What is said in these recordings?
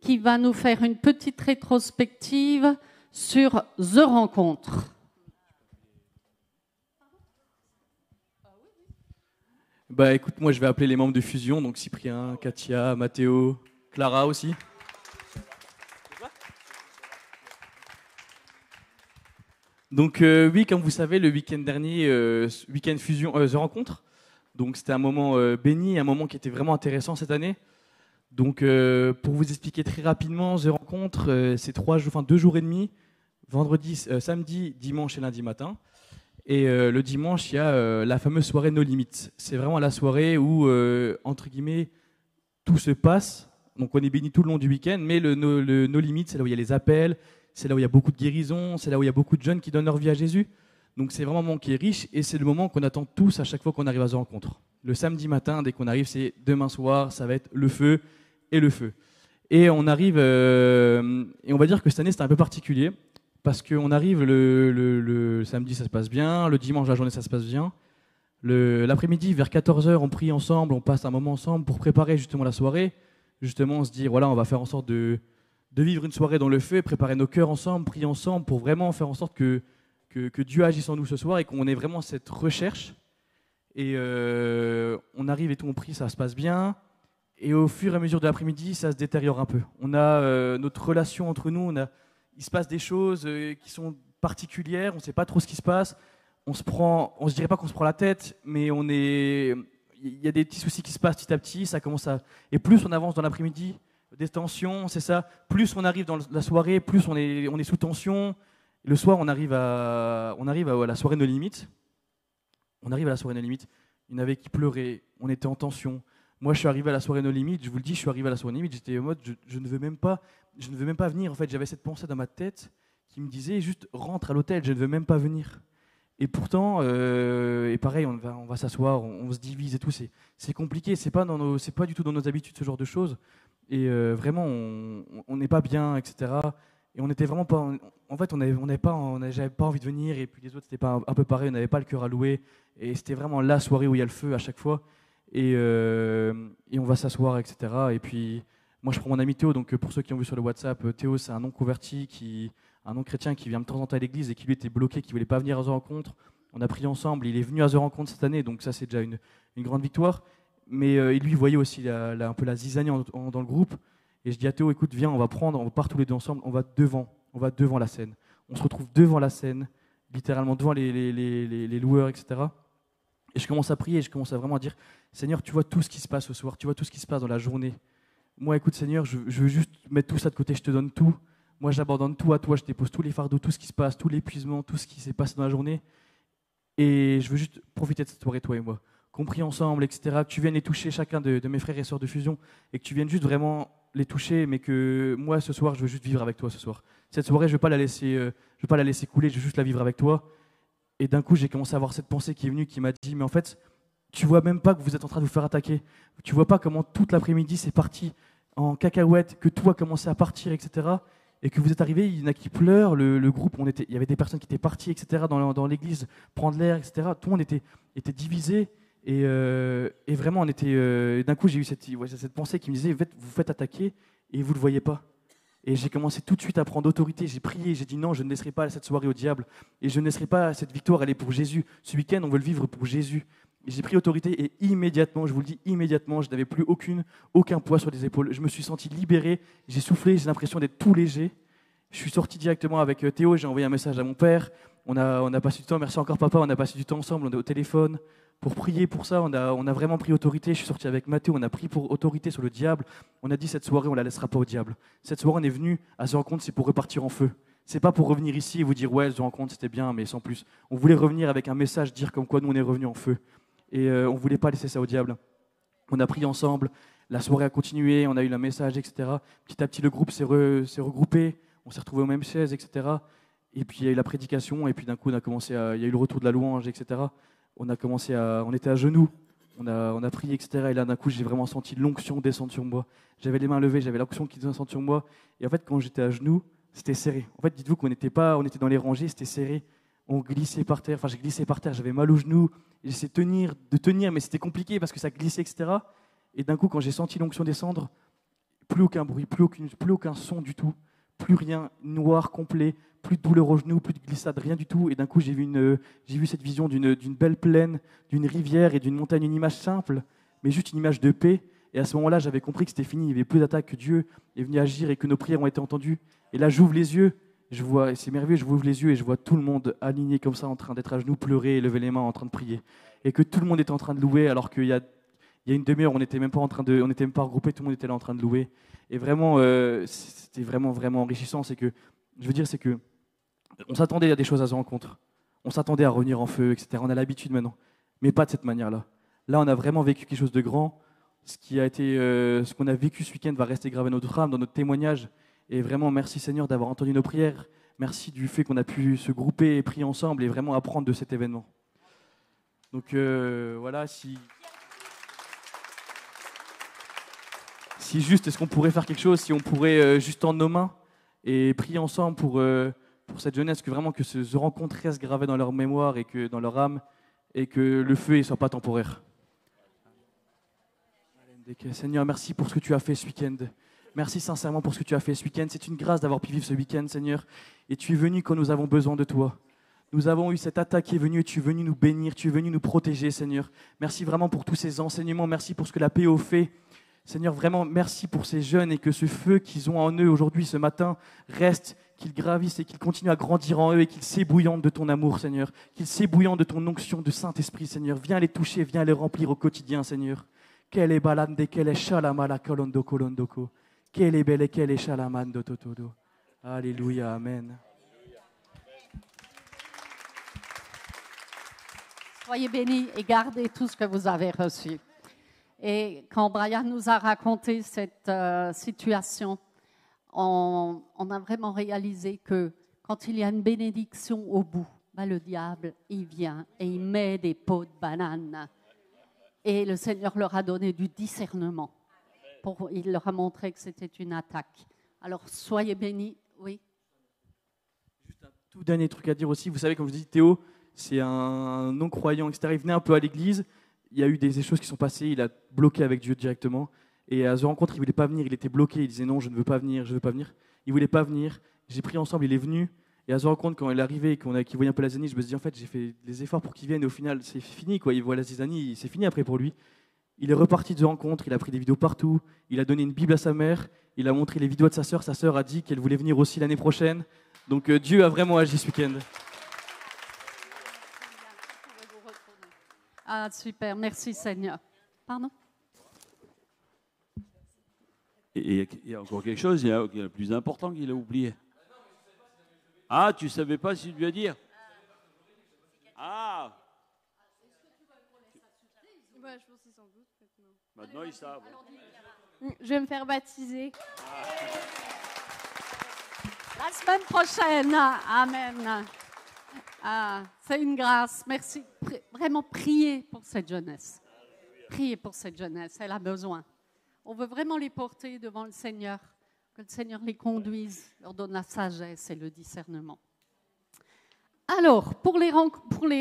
qui va nous faire une petite rétrospective sur The Rencontre. Bah écoute, moi je vais appeler les membres de Fusion, donc Cyprien, Katia, Mathéo, Clara aussi. Donc oui, comme vous savez, le week-end dernier, week-end Fusion, The Rencontre, donc c'était un moment béni, un moment qui était vraiment intéressant cette année. Donc pour vous expliquer très rapidement, The Rencontre, c'est 2 jours et demi, vendredi, samedi, dimanche et lundi matin. Et le dimanche, il y a la fameuse soirée No Limits. C'est vraiment la soirée où, entre guillemets, tout se passe. Donc on est béni tout le long du week-end, mais le No Limits, c'est là où il y a les appels, c'est là où il y a beaucoup de guérisons, c'est là où il y a beaucoup de jeunes qui donnent leur vie à Jésus. Donc c'est vraiment un moment qui est riche et c'est le moment qu'on attend tous à chaque fois qu'on arrive à The Rencontre. Le samedi matin, dès qu'on arrive, c'est demain soir, ça va être le feu et le feu. Et on arrive, et on va dire que cette année c'était un peu particulier. Parce qu'on arrive le samedi, ça se passe bien. Le dimanche, la journée, ça se passe bien. L'après-midi, vers 14h, on prie ensemble, on passe un moment ensemble pour préparer justement la soirée. Justement, on se dit, voilà, on va faire en sorte de vivre une soirée dans le feu, préparer nos cœurs ensemble, prier ensemble pour vraiment faire en sorte que Dieu agisse en nous ce soir et qu'on ait vraiment cette recherche. Et on arrive et tout, on prie, ça se passe bien. Et au fur et à mesure de l'après-midi, ça se détériore un peu. On a notre relation entre nous, il se passe des choses qui sont particulières, on ne sait pas trop ce qui se passe. On se dirait pas qu'on se prend la tête, mais il y a des petits soucis qui se passent petit à petit. Ça commence et plus on avance dans l'après-midi, des tensions, c'est ça. Plus on arrive dans la soirée, plus on est sous tension. Le soir, on arrive à la soirée No Limites. On arrive à la soirée No Limites. Il y en avait qui pleuraient, on était en tension. Moi, je suis arrivé à la soirée No Limites, je vous le dis, je suis arrivé à la soirée No Limites, j'étais en mode, je ne veux même pas venir. En fait, j'avais cette pensée dans ma tête qui me disait juste rentre à l'hôtel, je ne veux même pas venir. Et pourtant, et pareil, on va s'asseoir, on se divise et tout. C'est compliqué, c'est pas du tout dans nos habitudes ce genre de choses. Et vraiment, on n'est pas bien, etc. Et on n'était vraiment pas. En fait, j'avais pas envie de venir. Et puis les autres, c'était pas un peu pareil. On n'avait pas le cœur à louer. Et c'était vraiment la soirée où il y a le feu à chaque fois. Et on va s'asseoir, etc. Et puis moi, je prends mon ami Théo. Donc pour ceux qui ont vu sur le WhatsApp, Théo, c'est un non converti, un non chrétien qui vient de temps en temps à l'église et qui lui était bloqué, qui voulait pas venir à The Rencontre. On a prié ensemble. Il est venu à The Rencontre cette année. Donc ça, c'est déjà une grande victoire. Mais lui voyait aussi un peu la zizanie dans le groupe. Et je dis à Théo, écoute, viens, on part tous les deux ensemble. On va devant la scène. On se retrouve devant la scène, littéralement devant les loueurs, etc. Et je commence à prier, je commence à vraiment dire, Seigneur, tu vois tout ce qui se passe ce soir, tu vois tout ce qui se passe dans la journée. Moi, écoute, Seigneur, je veux juste mettre tout ça de côté, je te donne tout. Moi, j'abandonne tout à toi, je dépose tous les fardeaux, tout ce qui se passe, tout l'épuisement, tout ce qui s'est passé dans la journée. Et je veux juste profiter de cette soirée, toi et moi. Qu'on prie ensemble, etc. Que tu viennes les toucher, chacun de mes frères et sœurs de Fusion, et que tu viennes juste vraiment les toucher, mais que moi, ce soir, je veux juste vivre avec toi ce soir. Cette soirée, je ne veux pas la laisser couler, je veux juste la vivre avec toi. Et d'un coup, j'ai commencé à avoir cette pensée qui est venue, qui m'a dit, mais en fait, tu vois même pas que vous êtes en train de vous faire attaquer. Tu vois pas comment toute l'après-midi, c'est parti en cacahuète, que tout a commencé à partir, etc. Et que vous êtes arrivés, il y en a qui pleurent, le groupe, il y avait des personnes qui étaient parties, etc., dans l'église, prendre l'air, etc. Tout le monde était divisé. Et vraiment, d'un coup, j'ai eu cette pensée qui me disait, vous faites attaquer et vous ne le voyez pas. Et j'ai commencé tout de suite à prendre autorité. J'ai prié, j'ai dit non, je ne laisserai pas cette soirée au diable. Et je ne laisserai pas cette victoire, elle est pour Jésus. Ce week-end, on veut le vivre pour Jésus. Et j'ai pris autorité et immédiatement, je vous le dis immédiatement, je n'avais plus aucun poids sur les épaules. Je me suis senti libéré, j'ai soufflé, j'ai l'impression d'être tout léger. Je suis sorti directement avec Théo, j'ai envoyé un message à mon père. On a passé du temps, merci encore papa, on a passé du temps ensemble, on est au téléphone. Pour prier pour ça, on a vraiment pris autorité. Je suis sorti avec Mathéo, on a pris pour autorité sur le diable. On a dit cette soirée, on ne la laissera pas au diable. Cette soirée, on est venu à The Rencontre, c'est pour repartir en feu. C'est pas pour revenir ici et vous dire ouais, The Rencontre, c'était bien, mais sans plus. On voulait revenir avec un message, dire comme quoi nous, on est revenus en feu. Et on ne voulait pas laisser ça au diable. On a prié ensemble, la soirée a continué, on a eu le message, etc. Petit à petit, le groupe s'est regroupé, on s'est retrouvés aux mêmes chaises, etc. Et puis il y a eu la prédication, et puis d'un coup, il y a eu le retour de la louange, etc. On était à genoux, on a prié, etc. Et là, d'un coup, j'ai vraiment senti l'onction descendre sur moi. J'avais les mains levées, j'avais l'onction qui descendait sur moi. Et en fait, quand j'étais à genoux, c'était serré. En fait, dites-vous qu'on était dans les rangées, c'était serré. On glissait par terre, j'ai glissé par terre, j'avais mal aux genoux. J'essayais de tenir, mais c'était compliqué parce que ça glissait, etc. Et d'un coup, quand j'ai senti l'onction descendre, Plus aucun bruit, plus aucun son du tout, plus rien, noir complet, plus de douleur au genou, plus de glissade, rien du tout. Et d'un coup, j'ai vu cette vision d'une belle plaine, d'une rivière et d'une montagne, une image simple, mais juste une image de paix. Et à ce moment-là, j'avais compris que c'était fini, il n'y avait plus d'attaque, que Dieu est venu agir et que nos prières ont été entendues. Et là, j'ouvre les yeux, je vois, et c'est merveilleux, je ouvre les yeux et je vois tout le monde aligné comme ça, en train d'être à genoux, pleurer et lever les mains, en train de prier. Et que tout le monde était en train de louer, alors qu'il y a une demi-heure, on n'était même pas regroupés, tout le monde était là en train de louer. Et vraiment, c'était vraiment, vraiment enrichissant. C'est que on s'attendait à des choses à ce rencontre. On s'attendait à revenir en feu, etc. On a l'habitude maintenant, mais pas de cette manière-là. Là, on a vraiment vécu quelque chose de grand. Ce qu'on a vécu ce week-end va rester gravé dans notre âme, dans notre témoignage. Et vraiment, merci Seigneur d'avoir entendu nos prières. Merci du fait qu'on a pu se grouper et prier ensemble et vraiment apprendre de cet événement. Donc voilà, si juste, est-ce qu'on pourrait faire quelque chose, si on pourrait juste tendre nos mains et prier ensemble pour cette jeunesse, que vraiment que ce rencontre reste gravé dans leur mémoire et que dans leur âme, et que le feu ne soit pas temporaire. Seigneur, merci pour ce que tu as fait ce week-end. Merci sincèrement pour ce que tu as fait ce week-end. C'est une grâce d'avoir pu vivre ce week-end, Seigneur. Et tu es venu quand nous avons besoin de toi. Nous avons eu cette attaque qui est venue et tu es venu nous bénir, tu es venu nous protéger, Seigneur. Merci vraiment pour tous ces enseignements. Merci pour ce que la PO fait. Seigneur, vraiment, merci pour ces jeunes et que ce feu qu'ils ont en eux aujourd'hui, ce matin, reste, qu'ils gravissent et qu'ils continuent à grandir en eux et qu'ils s'ébouillantent de ton amour, Seigneur. Qu'ils s'ébouillantent de ton onction de Saint-Esprit, Seigneur. Viens les toucher, viens les remplir au quotidien, Seigneur. Quelle est balande, quelle est chalamala kolondo kolondoko. Quelle est belle, quelle est chalamando totodo. Alléluia, amen. Soyez bénis et gardez tout ce que vous avez reçu. Et quand Brian nous a raconté cette situation, on a vraiment réalisé que quand il y a une bénédiction au bout, le diable, il vient et il met des pots de banane. Et le Seigneur leur a donné du discernement. Il leur a montré que c'était une attaque. Alors, soyez bénis. Oui. Juste un tout dernier truc à dire aussi. Vous savez, comme je dis, Théo, c'est un non-croyant, etc. Il venait un peu à l'église. Il y a eu des choses qui sont passées. Il a bloqué avec Dieu directement. Et à ce rencontre, il ne voulait pas venir. Il était bloqué. Il disait non, je ne veux pas venir, je ne veux pas venir. Il ne voulait pas venir. J'ai prié ensemble, il est venu. Et à ce rencontre, quand il est arrivé et qu'il voyait un peu la zizanie, je me suis dit, en fait, j'ai fait des efforts pour qu'il vienne. Et au final, c'est fini, quoi. Il voit la zizanie, c'est fini après pour lui. Il est reparti de rencontre, il a pris des vidéos partout. Il a donné une Bible à sa mère. Il a montré les vidéos de sa sœur. Sa sœur a dit qu'elle voulait venir aussi l'année prochaine. Donc Dieu a vraiment agi ce week-end. Ah, super. Merci, Seigneur. Pardon ? Et il y a encore quelque chose, il y a le plus important qu'il a oublié. Ah, tu ne savais pas si tu lui as dire? Ah. Ouais, je pense qu'ils s'en doutent Maintenant, ils savent. Je vais me faire baptiser. La semaine prochaine. Amen. Ah, c'est une grâce. Merci. Vraiment, priez pour cette jeunesse. Priez pour cette jeunesse. Elle a besoin. On veut vraiment les porter devant le Seigneur. Que le Seigneur les conduise, leur donne la sagesse et le discernement. Alors, pour les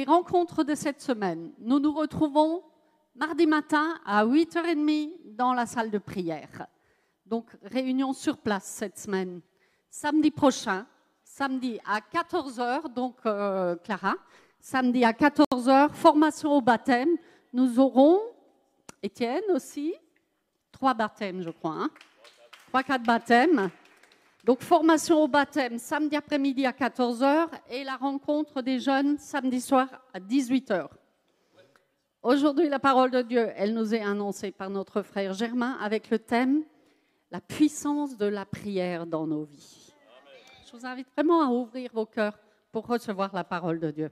rencontres de cette semaine, nous nous retrouvons mardi matin à 8h30 dans la salle de prière. Donc, réunion sur place cette semaine. Samedi prochain, samedi à 14h, donc Clara, samedi à 14h, formation au baptême. Nous aurons, Étienne aussi, 3 baptêmes, je crois, hein. 3-4 baptêmes. Donc, formation au baptême samedi après-midi à 14h et la rencontre des jeunes samedi soir à 18h. Aujourd'hui, la parole de Dieu, elle nous est annoncée par notre frère Germain avec le thème « La puissance de la prière dans nos vies ». Je vous invite vraiment à ouvrir vos cœurs pour recevoir la parole de Dieu.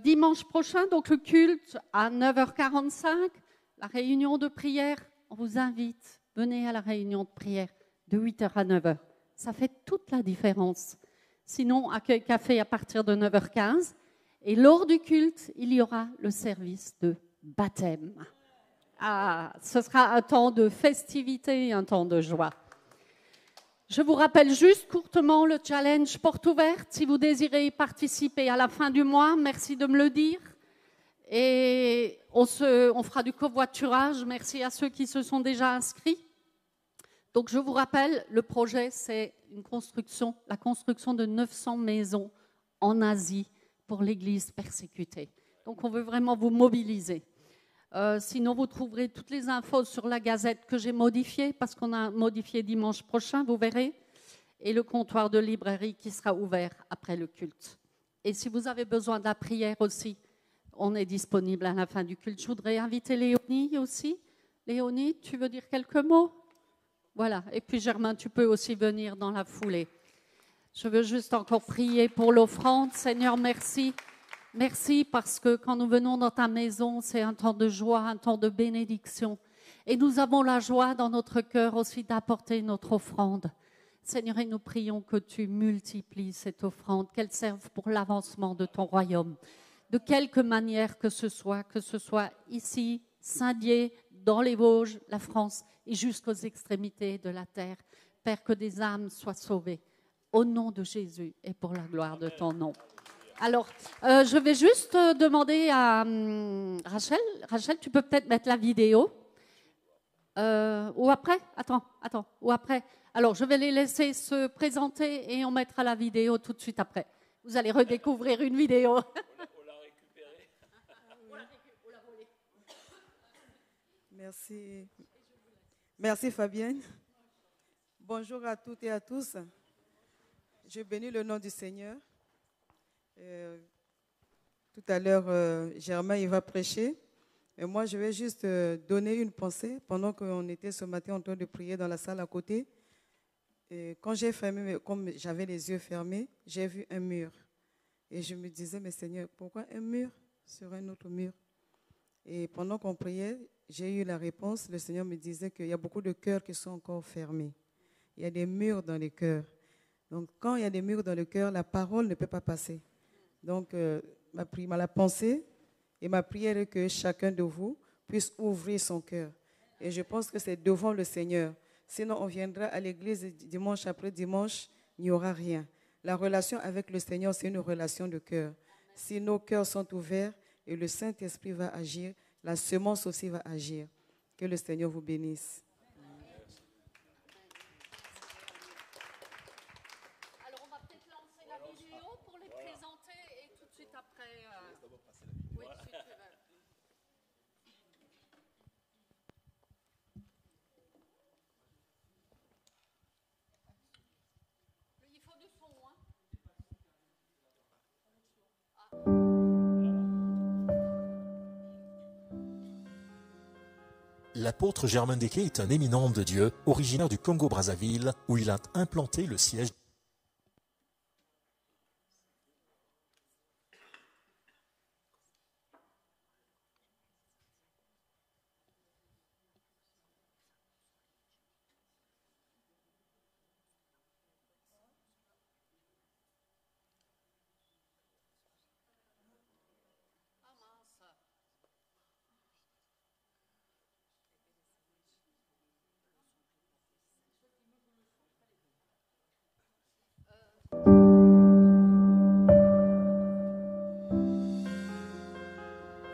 Dimanche prochain, donc le culte à 9h45, la réunion de prière, on vous invite. Venez à la réunion de prière de 8h à 9h. Ça fait toute la différence. Sinon, accueil café à partir de 9h15. Et lors du culte, il y aura le service de baptême. Ah, ce sera un temps de festivité et un temps de joie. Je vous rappelle juste courtement le challenge porte ouverte. Si vous désirez y participer à la fin du mois, merci de me le dire. Et on fera du covoiturage. Merci à ceux qui se sont déjà inscrits. Donc je vous rappelle, le projet, c'est la construction de 900 maisons en Asie pour l'Église persécutée. Donc on veut vraiment vous mobiliser. Sinon, vous trouverez toutes les infos sur la Gazette que j'ai modifiée, parce qu'on a modifié dimanche prochain, vous verrez, et le comptoir de librairie qui sera ouvert après le culte. Et si vous avez besoin de la prière aussi, on est disponible à la fin du culte. Je voudrais inviter Léonie aussi. Léonie, tu veux dire quelques mots? Voilà. Et puis Germain, tu peux aussi venir dans la foulée. Je veux juste encore prier pour l'offrande. Seigneur, merci. Merci parce que quand nous venons dans ta maison, c'est un temps de joie, un temps de bénédiction. Et nous avons la joie dans notre cœur aussi d'apporter notre offrande. Seigneur, et nous prions que tu multiplies cette offrande, qu'elle serve pour l'avancement de ton royaume. De quelque manière que ce soit ici, Saint-Dié, dans les Vosges, la France et jusqu'aux extrémités de la terre. Père, que des âmes soient sauvées au nom de Jésus et pour la gloire de ton nom. Alors, je vais juste demander à Rachel. Rachel, tu peux peut-être mettre la vidéo. Ou après? Attends. Ou après? Alors, je vais les laisser se présenter et on mettra la vidéo tout de suite après. Vous allez redécouvrir une vidéo. On l'a récupérée. On l'a volée. Merci. Merci Fabienne. Bonjour à toutes et à tous. Je bénis le nom du Seigneur. Tout à l'heure, Germain il va prêcher. Et moi, je vais juste donner une pensée pendant qu'on était ce matin en train de prier dans la salle à côté. Et quand j'ai fermé, comme j'avais les yeux fermés, j'ai vu un mur. Et je me disais, mais Seigneur, pourquoi un mur sur un autre mur? Et pendant qu'on priait, j'ai eu la réponse. Le Seigneur me disait qu'il y a beaucoup de cœurs qui sont encore fermés. Il y a des murs dans les cœurs. Donc, quand il y a des murs dans le cœur, la parole ne peut pas passer. Donc, la pensée et ma prière est que chacun de vous puisse ouvrir son cœur. Et je pense que c'est devant le Seigneur. Sinon, on viendra à l'église dimanche après dimanche, il n'y aura rien. La relation avec le Seigneur, c'est une relation de cœur. Si nos cœurs sont ouverts et le Saint-Esprit va agir, la semence aussi va agir. Que le Seigneur vous bénisse. Alors, on va peut-être lancer la vidéo pour les présenter et tout de suite après... Oui, si tu veux. Il faut du son, hein? L'apôtre Germain Deke est un éminent homme de Dieu, originaire du Congo-Brazzaville, où il a implanté le siège.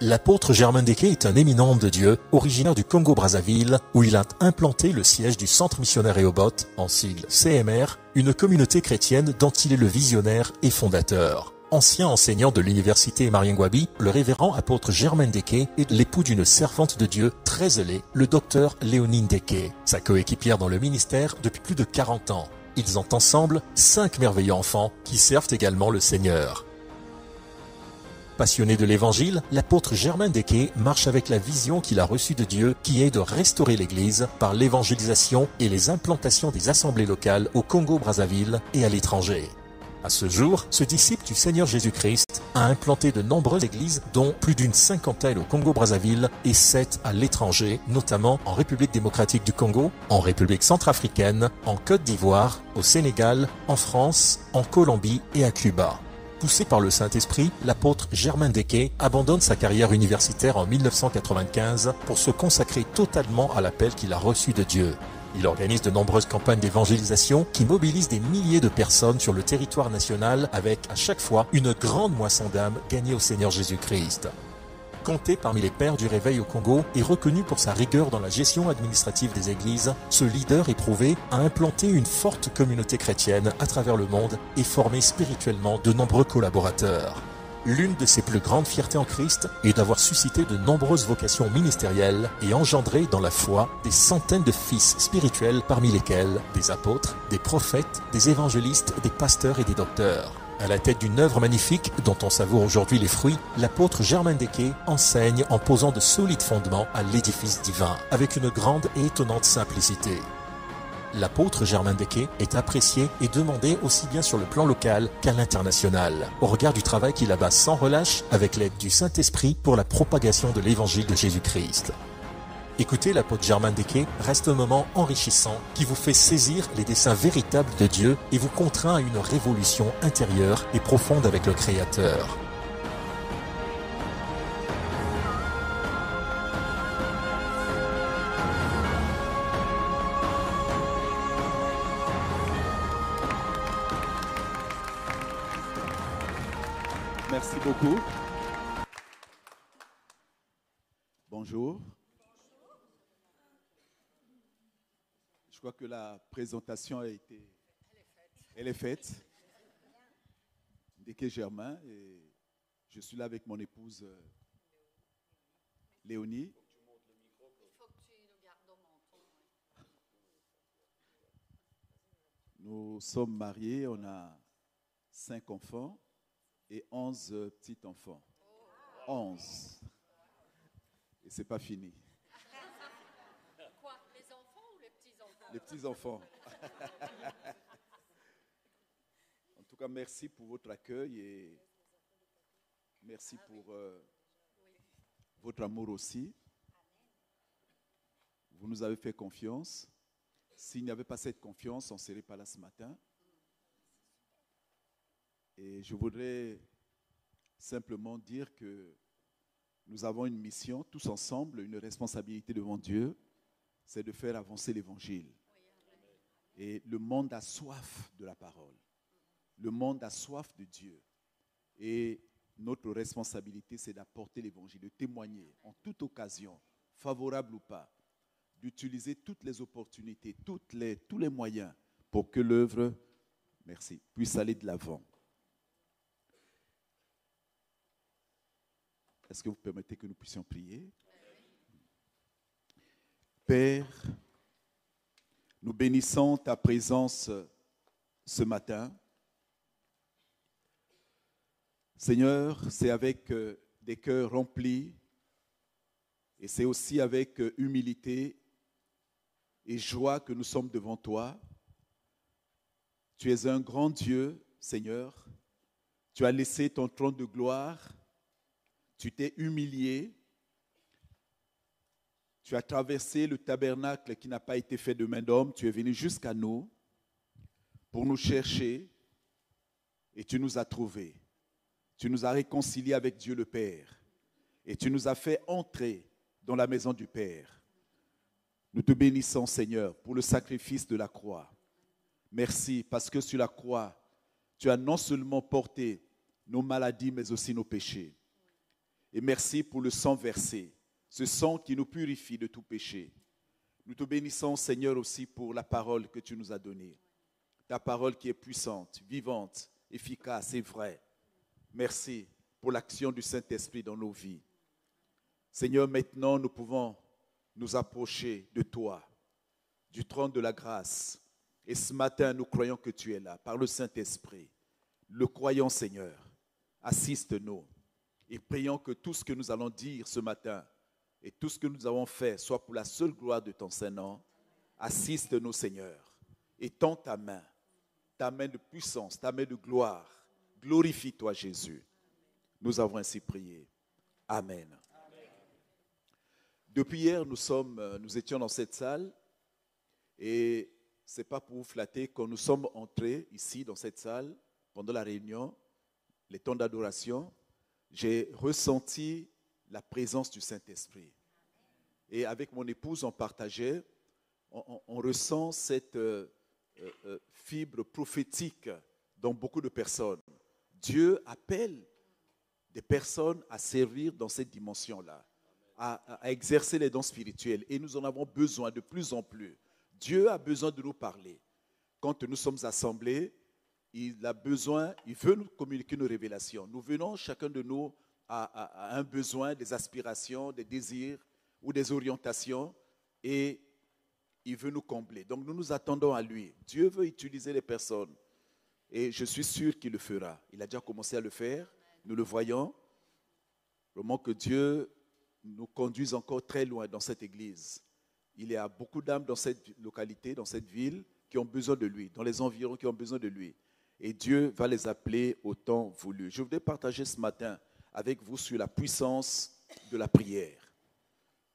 L'apôtre Germain Deke est un éminent homme de Dieu, originaire du Congo-Brazzaville, où il a implanté le siège du Centre missionnaire Rehoboth, en sigle CMR, une communauté chrétienne dont il est le visionnaire et fondateur. Ancien enseignant de l'université Mariengwabi, le révérend apôtre Germain Deke est l'époux d'une servante de Dieu très zélée, le docteur Léonine Deke, sa coéquipière dans le ministère depuis plus de 40 ans. Ils ont ensemble 5 merveilleux enfants qui servent également le Seigneur. Passionné de l'Évangile, l'apôtre Germain Deke marche avec la vision qu'il a reçue de Dieu qui est de restaurer l'Église par l'évangélisation et les implantations des assemblées locales au Congo-Brazzaville et à l'étranger. À ce jour, ce disciple du Seigneur Jésus-Christ a implanté de nombreuses églises, dont plus d'une 50aine au Congo-Brazzaville et 7 à l'étranger, notamment en République démocratique du Congo, en République centrafricaine, en Côte d'Ivoire, au Sénégal, en France, en Colombie et à Cuba. Poussé par le Saint-Esprit, l'apôtre Germain Deke abandonne sa carrière universitaire en 1995 pour se consacrer totalement à l'appel qu'il a reçu de Dieu. Il organise de nombreuses campagnes d'évangélisation qui mobilisent des milliers de personnes sur le territoire national avec à chaque fois une grande moisson d'âmes gagnées au Seigneur Jésus-Christ. Compté parmi les pères du réveil au Congo et reconnu pour sa rigueur dans la gestion administrative des églises, ce leader éprouvé a implanté une forte communauté chrétienne à travers le monde et formé spirituellement de nombreux collaborateurs. L'une de ses plus grandes fiertés en Christ est d'avoir suscité de nombreuses vocations ministérielles et engendré dans la foi des centaines de fils spirituels, parmi lesquels des apôtres, des prophètes, des évangélistes, des pasteurs et des docteurs. À la tête d'une œuvre magnifique dont on savoure aujourd'hui les fruits, l'apôtre Germain Dequet enseigne en posant de solides fondements à l'édifice divin, avec une grande et étonnante simplicité. L'apôtre Germain Dequet est apprécié et demandé aussi bien sur le plan local qu'à l'international, au regard du travail qu'il abat sans relâche avec l'aide du Saint-Esprit pour la propagation de l'évangile de Jésus-Christ. Écoutez l'apôtre Germain Dequet reste un moment enrichissant qui vous fait saisir les desseins véritables de Dieu et vous contraint à une révolution intérieure et profonde avec le Créateur. Merci beaucoup. Bonjour. Je crois que la présentation a été... Elle est faite. Dequet Germain, et je suis là avec mon épouse Léonie. Nous sommes mariés, on a 5 enfants et 11 petits-enfants. 11. Et c'est pas fini. Quoi, les enfants ou les petits-enfants? Les petits-enfants. En tout cas, merci pour votre accueil et merci pour votre amour aussi. Vous nous avez fait confiance. S'il n'y avait pas cette confiance, on ne serait pas là ce matin. Et je voudrais simplement dire que nous avons une mission, tous ensemble, une responsabilité devant Dieu, c'est de faire avancer l'Évangile. Et le monde a soif de la parole. Le monde a soif de Dieu. Et notre responsabilité, c'est d'apporter l'Évangile, de témoigner en toute occasion, favorable ou pas, d'utiliser toutes les opportunités, tous les moyens pour que l'œuvre, puisse aller de l'avant. Est-ce que vous permettez que nous puissions prier? Père, nous bénissons ta présence ce matin. Seigneur, c'est avec des cœurs remplis et c'est aussi avec humilité et joie que nous sommes devant toi. Tu es un grand Dieu, Seigneur. Tu as laissé ton trône de gloire. Tu t'es humilié. Tu as traversé le tabernacle qui n'a pas été fait de main d'homme. Tu es venu jusqu'à nous pour nous chercher et tu nous as trouvés. Tu nous as réconciliés avec Dieu le Père et tu nous as fait entrer dans la maison du Père. Nous te bénissons, Seigneur, pour le sacrifice de la croix. Merci parce que sur la croix, tu as non seulement porté nos maladies mais aussi nos péchés. Et merci pour le sang versé, ce sang qui nous purifie de tout péché. Nous te bénissons, Seigneur, aussi pour la parole que tu nous as donnée. Ta parole qui est puissante, vivante, efficace et vraie. Merci pour l'action du Saint-Esprit dans nos vies. Seigneur, maintenant nous pouvons nous approcher de toi, du trône de la grâce. Et ce matin, nous croyons que tu es là, par le Saint-Esprit. Le croyons, Seigneur. Assiste-nous. Et prions que tout ce que nous allons dire ce matin et tout ce que nous avons fait soit pour la seule gloire de ton Saint-Nom. Assiste-nous, Seigneur. Et tends ta main de puissance, ta main de gloire. Glorifie-toi, Jésus. Nous avons ainsi prié. Amen. Depuis hier, nous étions dans cette salle et ce n'est pas pour vous flatter, quand nous sommes entrés ici dans cette salle, pendant la réunion, les temps d'adoration, j'ai ressenti la présence du Saint-Esprit. Et avec mon épouse, on partageait, on ressent cette fibre prophétique dans beaucoup de personnes. Dieu appelle des personnes à servir dans cette dimension-là, à exercer les dons spirituels. Et nous en avons besoin de plus en plus. Dieu a besoin de nous parler. Quand nous sommes assemblés, il veut nous communiquer nos révélations. Nous venons, chacun de nous, à un besoin, des aspirations, des désirs ou des orientations, et il veut nous combler. Donc nous nous attendons à lui. Dieu veut utiliser les personnes, et je suis sûr qu'il le fera. Il a déjà commencé à le faire, nous le voyons. Vraiment que Dieu nous conduise encore très loin dans cette église. Il y a beaucoup d'âmes dans cette localité, dans cette ville, qui ont besoin de lui, dans les environs qui ont besoin de lui. Et Dieu va les appeler au temps voulu. Je voudrais partager ce matin avec vous sur la puissance de la prière.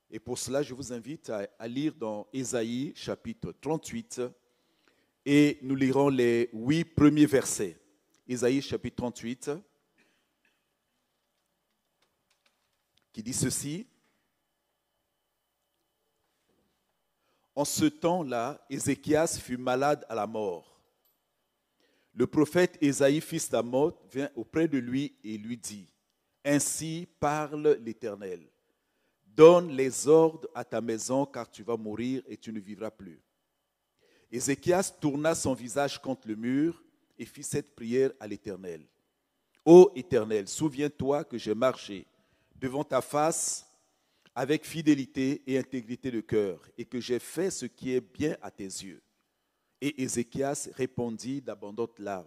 Et pour cela, je vous invite à lire dans Ésaïe, chapitre 38, et nous lirons les 8 premiers versets. Ésaïe, chapitre 38, qui dit ceci. En ce temps-là, Ézéchias fut malade à la mort. Le prophète Ésaïe, fils d'Amoz, vint auprès de lui et lui dit, « Ainsi parle l'Éternel. Donne les ordres à ta maison, car tu vas mourir et tu ne vivras plus. » Ézéchias tourna son visage contre le mur et fit cette prière à l'Éternel. « Ô Éternel, souviens-toi que j'ai marché devant ta face avec fidélité et intégrité de cœur, et que j'ai fait ce qui est bien à tes yeux. » Et Ézéchias répondit d'abondantes larmes.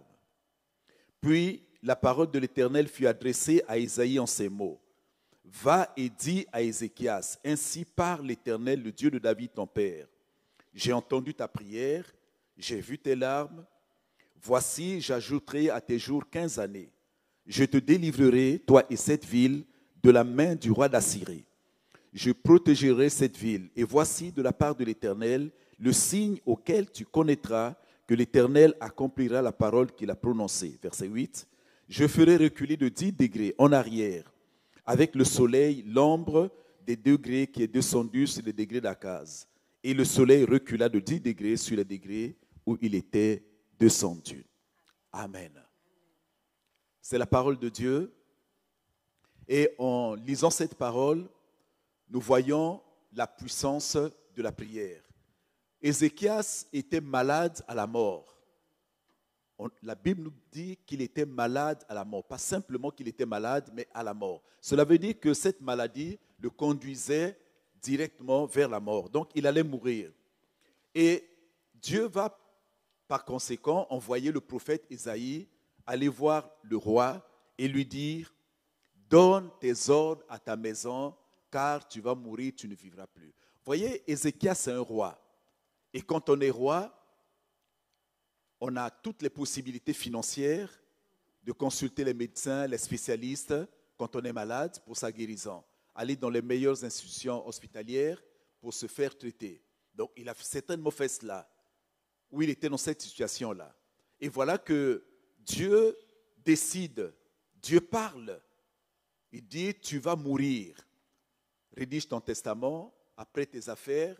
Puis la parole de l'Éternel fut adressée à Ésaïe en ces mots. « Va et dis à Ézéchias, ainsi parle l'Éternel, le Dieu de David ton père. J'ai entendu ta prière, j'ai vu tes larmes. Voici, j'ajouterai à tes jours 15 années. Je te délivrerai, toi et cette ville, de la main du roi d'Assyrie. Je protégerai cette ville. Et voici, de la part de l'Éternel, le signe auquel tu connaîtras que l'Éternel accomplira la parole qu'il a prononcée. » Verset 8. « Je ferai reculer de 10 degrés en arrière, avec le soleil, l'ombre des degrés qui est descendu sur les degrés d'Akaz. Et le soleil recula de 10 degrés sur les degrés où il était descendu. » Amen. C'est la parole de Dieu. Et en lisant cette parole, nous voyons la puissance de la prière. Ézéchias était malade à la mort. La Bible nous dit qu'il était malade à la mort. Pas simplement qu'il était malade, mais à la mort. Cela veut dire que cette maladie le conduisait directement vers la mort. Donc, il allait mourir. Et Dieu va, par conséquent, envoyer le prophète Ésaïe aller voir le roi et lui dire « Donne tes ordres à ta maison, car tu vas mourir, tu ne vivras plus. » Vous voyez, Ézéchias, c'est un roi. Et quand on est roi, on a toutes les possibilités financières de consulter les médecins, les spécialistes, quand on est malade, pour sa guérison. Aller dans les meilleures institutions hospitalières pour se faire traiter. Donc, il a certainement fait cela, où il était dans cette situation-là. Et voilà que Dieu décide, Dieu parle. Il dit, tu vas mourir. Rédige ton testament, après tes affaires,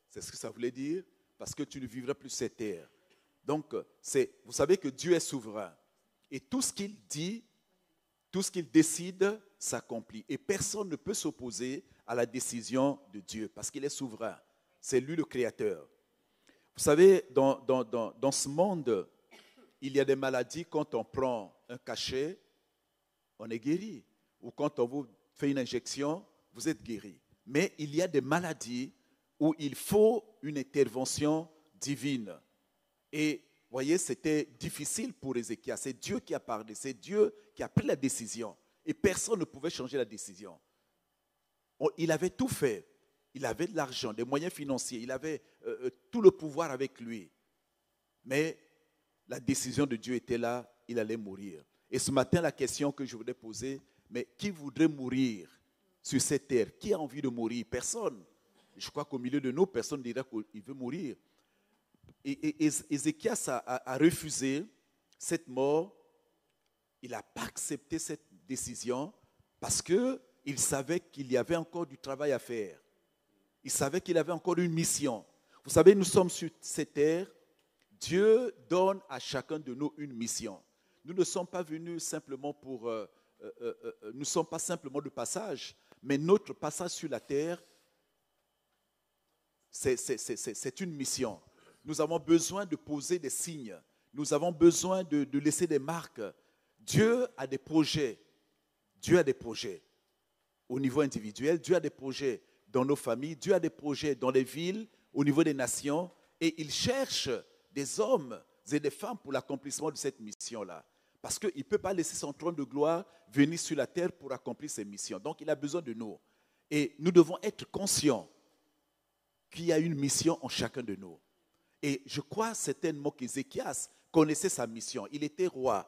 c'est ce que ça voulait dire, parce que tu ne vivras plus cette terre. Donc, vous savez que Dieu est souverain. Et tout ce qu'il dit, tout ce qu'il décide, s'accomplit. Et personne ne peut s'opposer à la décision de Dieu, parce qu'il est souverain. C'est lui le créateur. Vous savez, dans ce monde, il y a des maladies, quand on prend un cachet, on est guéri. Ou quand on vous fait une injection, vous êtes guéri. Mais il y a des maladies où il faut une intervention divine. Et vous voyez, c'était difficile pour Ézéchias. C'est Dieu qui a parlé, c'est Dieu qui a pris la décision. Et personne ne pouvait changer la décision. Il avait tout fait. Il avait de l'argent, des moyens financiers. Il avait tout le pouvoir avec lui. Mais la décision de Dieu était là, il allait mourir. Et ce matin, la question que je voudrais poser, mais qui voudrait mourir sur cette terre? Qui a envie de mourir? Personne. Je crois qu'au milieu de nous, personne ne dira qu'il veut mourir. Et Ézéchias a refusé cette mort. Il n'a pas accepté cette décision parce qu'il savait qu'il y avait encore du travail à faire. Il savait qu'il avait encore une mission. Vous savez, nous sommes sur cette terre. Dieu donne à chacun de nous une mission. Nous ne sommes pas venus simplement pour nous ne sommes pas simplement de passage, mais notre passage sur la terre, c'est une mission. Nous avons besoin de poser des signes. Nous avons besoin de laisser des marques. Dieu a des projets. Dieu a des projets au niveau individuel. Dieu a des projets dans nos familles. Dieu a des projets dans les villes, au niveau des nations. Et il cherche des hommes et des femmes pour l'accomplissement de cette mission-là. Parce qu'il ne peut pas laisser son trône de gloire venir sur la terre pour accomplir ses missions. Donc, il a besoin de nous. Et nous devons être conscients qu'il y a une mission en chacun de nous. Et je crois certainement qu'Ézéchias connaissait sa mission. Il était roi,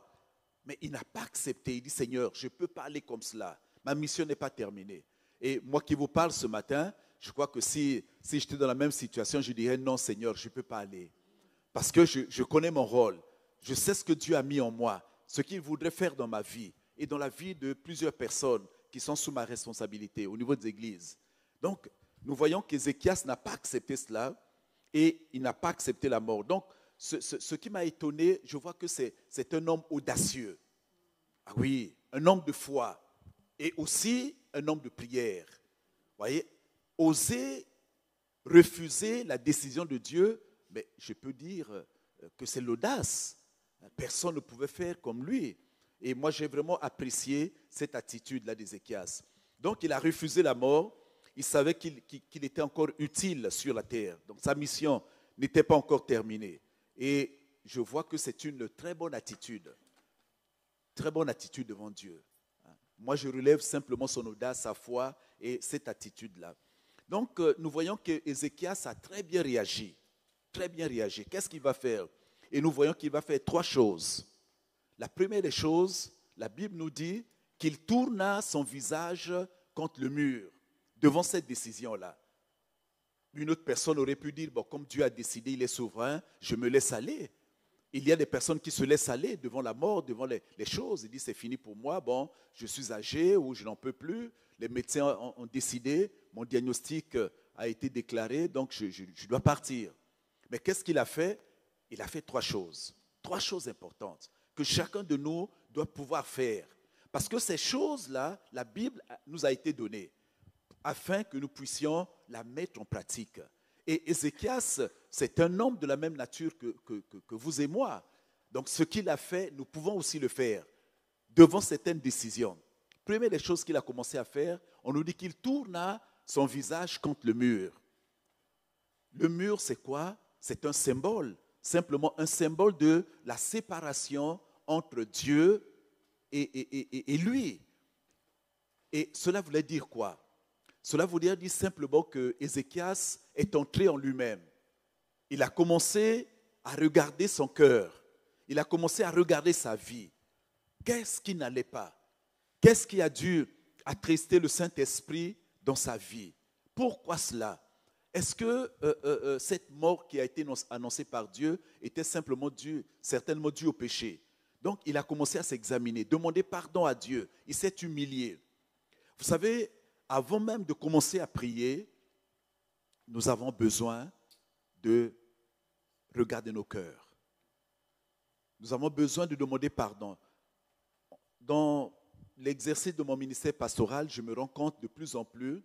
mais il n'a pas accepté. Il dit, Seigneur, je ne peux pas aller comme cela. Ma mission n'est pas terminée. Et moi qui vous parle ce matin, je crois que si j'étais dans la même situation, je dirais, non Seigneur, je ne peux pas aller. Parce que je connais mon rôle. Je sais ce que Dieu a mis en moi, ce qu'il voudrait faire dans ma vie et dans la vie de plusieurs personnes qui sont sous ma responsabilité au niveau des églises. Donc, nous voyons qu'Ézéchias n'a pas accepté cela et il n'a pas accepté la mort. Donc, ce qui m'a étonné, je vois que c'est un homme audacieux. Ah oui, un homme de foi et aussi un homme de prière. Vous voyez, oser refuser la décision de Dieu, mais je peux dire que c'est l'audace. Personne ne pouvait faire comme lui. Et moi, j'ai vraiment apprécié cette attitude-là d'Ézéchias. Donc, il a refusé la mort. Il savait qu'il était encore utile sur la terre. Donc, sa mission n'était pas encore terminée. Et je vois que c'est une très bonne attitude. Très bonne attitude devant Dieu. Moi, je relève simplement son audace, sa foi et cette attitude-là. Donc, nous voyons qu'Ézéchias a très bien réagi. Très bien réagi. Qu'est-ce qu'il va faire? Et nous voyons qu'il va faire 3 choses. La première des choses, la Bible nous dit qu'il tourna son visage contre le mur devant cette décision-là. Une autre personne aurait pu dire, bon, comme Dieu a décidé, il est souverain, je me laisse aller. Il y a des personnes qui se laissent aller devant la mort, devant les choses. Ils disent, c'est fini pour moi, bon, je suis âgé ou je n'en peux plus. Les médecins ont décidé, mon diagnostic a été déclaré, donc je dois partir. Mais qu'est-ce qu'il a fait? Il a fait 3 choses. 3 choses importantes que chacun de nous doit pouvoir faire. Parce que ces choses-là, la Bible nous a été donnée afin que nous puissions la mettre en pratique. Et Ézéchias, c'est un homme de la même nature que vous et moi. Donc ce qu'il a fait, nous pouvons aussi le faire devant certaines décisions. Première des choses qu'il a commencé à faire, on nous dit qu'il tourna son visage contre le mur. Le mur, c'est quoi? C'est un symbole, simplement un symbole de la séparation entre Dieu et lui. Et cela voulait dire quoi? Cela voulait dire simplement que Ézéchias est entré en lui-même. Il a commencé à regarder son cœur. Il a commencé à regarder sa vie. Qu'est-ce qui n'allait pas? Qu'est-ce qui a dû attrister le Saint-Esprit dans sa vie? Pourquoi cela? Est-ce que cette mort qui a été annoncée par Dieu était simplement certainement due au péché? Donc, il a commencé à s'examiner, demander pardon à Dieu. Il s'est humilié. Vous savez, avant même de commencer à prier, nous avons besoin de regarder nos cœurs. Nous avons besoin de demander pardon. Dans l'exercice de mon ministère pastoral, je me rends compte de plus en plus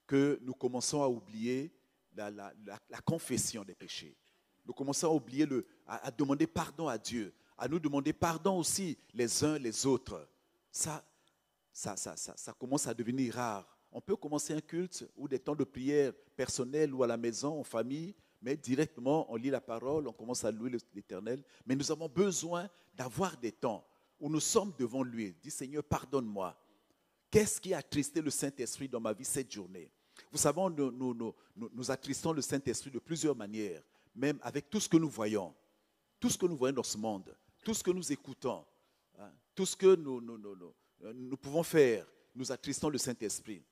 que nous commençons à oublier la confession des péchés. Nous commençons à oublier, à demander pardon à Dieu, à nous demander pardon aussi les uns les autres. Ça commence à devenir rare. On peut commencer un culte ou des temps de prière personnels ou à la maison, en famille, mais directement, on lit la parole, on commence à louer l'Éternel. Mais nous avons besoin d'avoir des temps où nous sommes devant lui. Dis, Seigneur, pardonne-moi. Qu'est-ce qui a attristé le Saint-Esprit dans ma vie cette journée? Vous savez, nous attristons le Saint-Esprit de plusieurs manières, même avec tout ce que nous voyons. Tout ce que nous voyons dans ce monde, tout ce que nous écoutons, tout ce que nous pouvons faire, nous attristons le Saint-Esprit.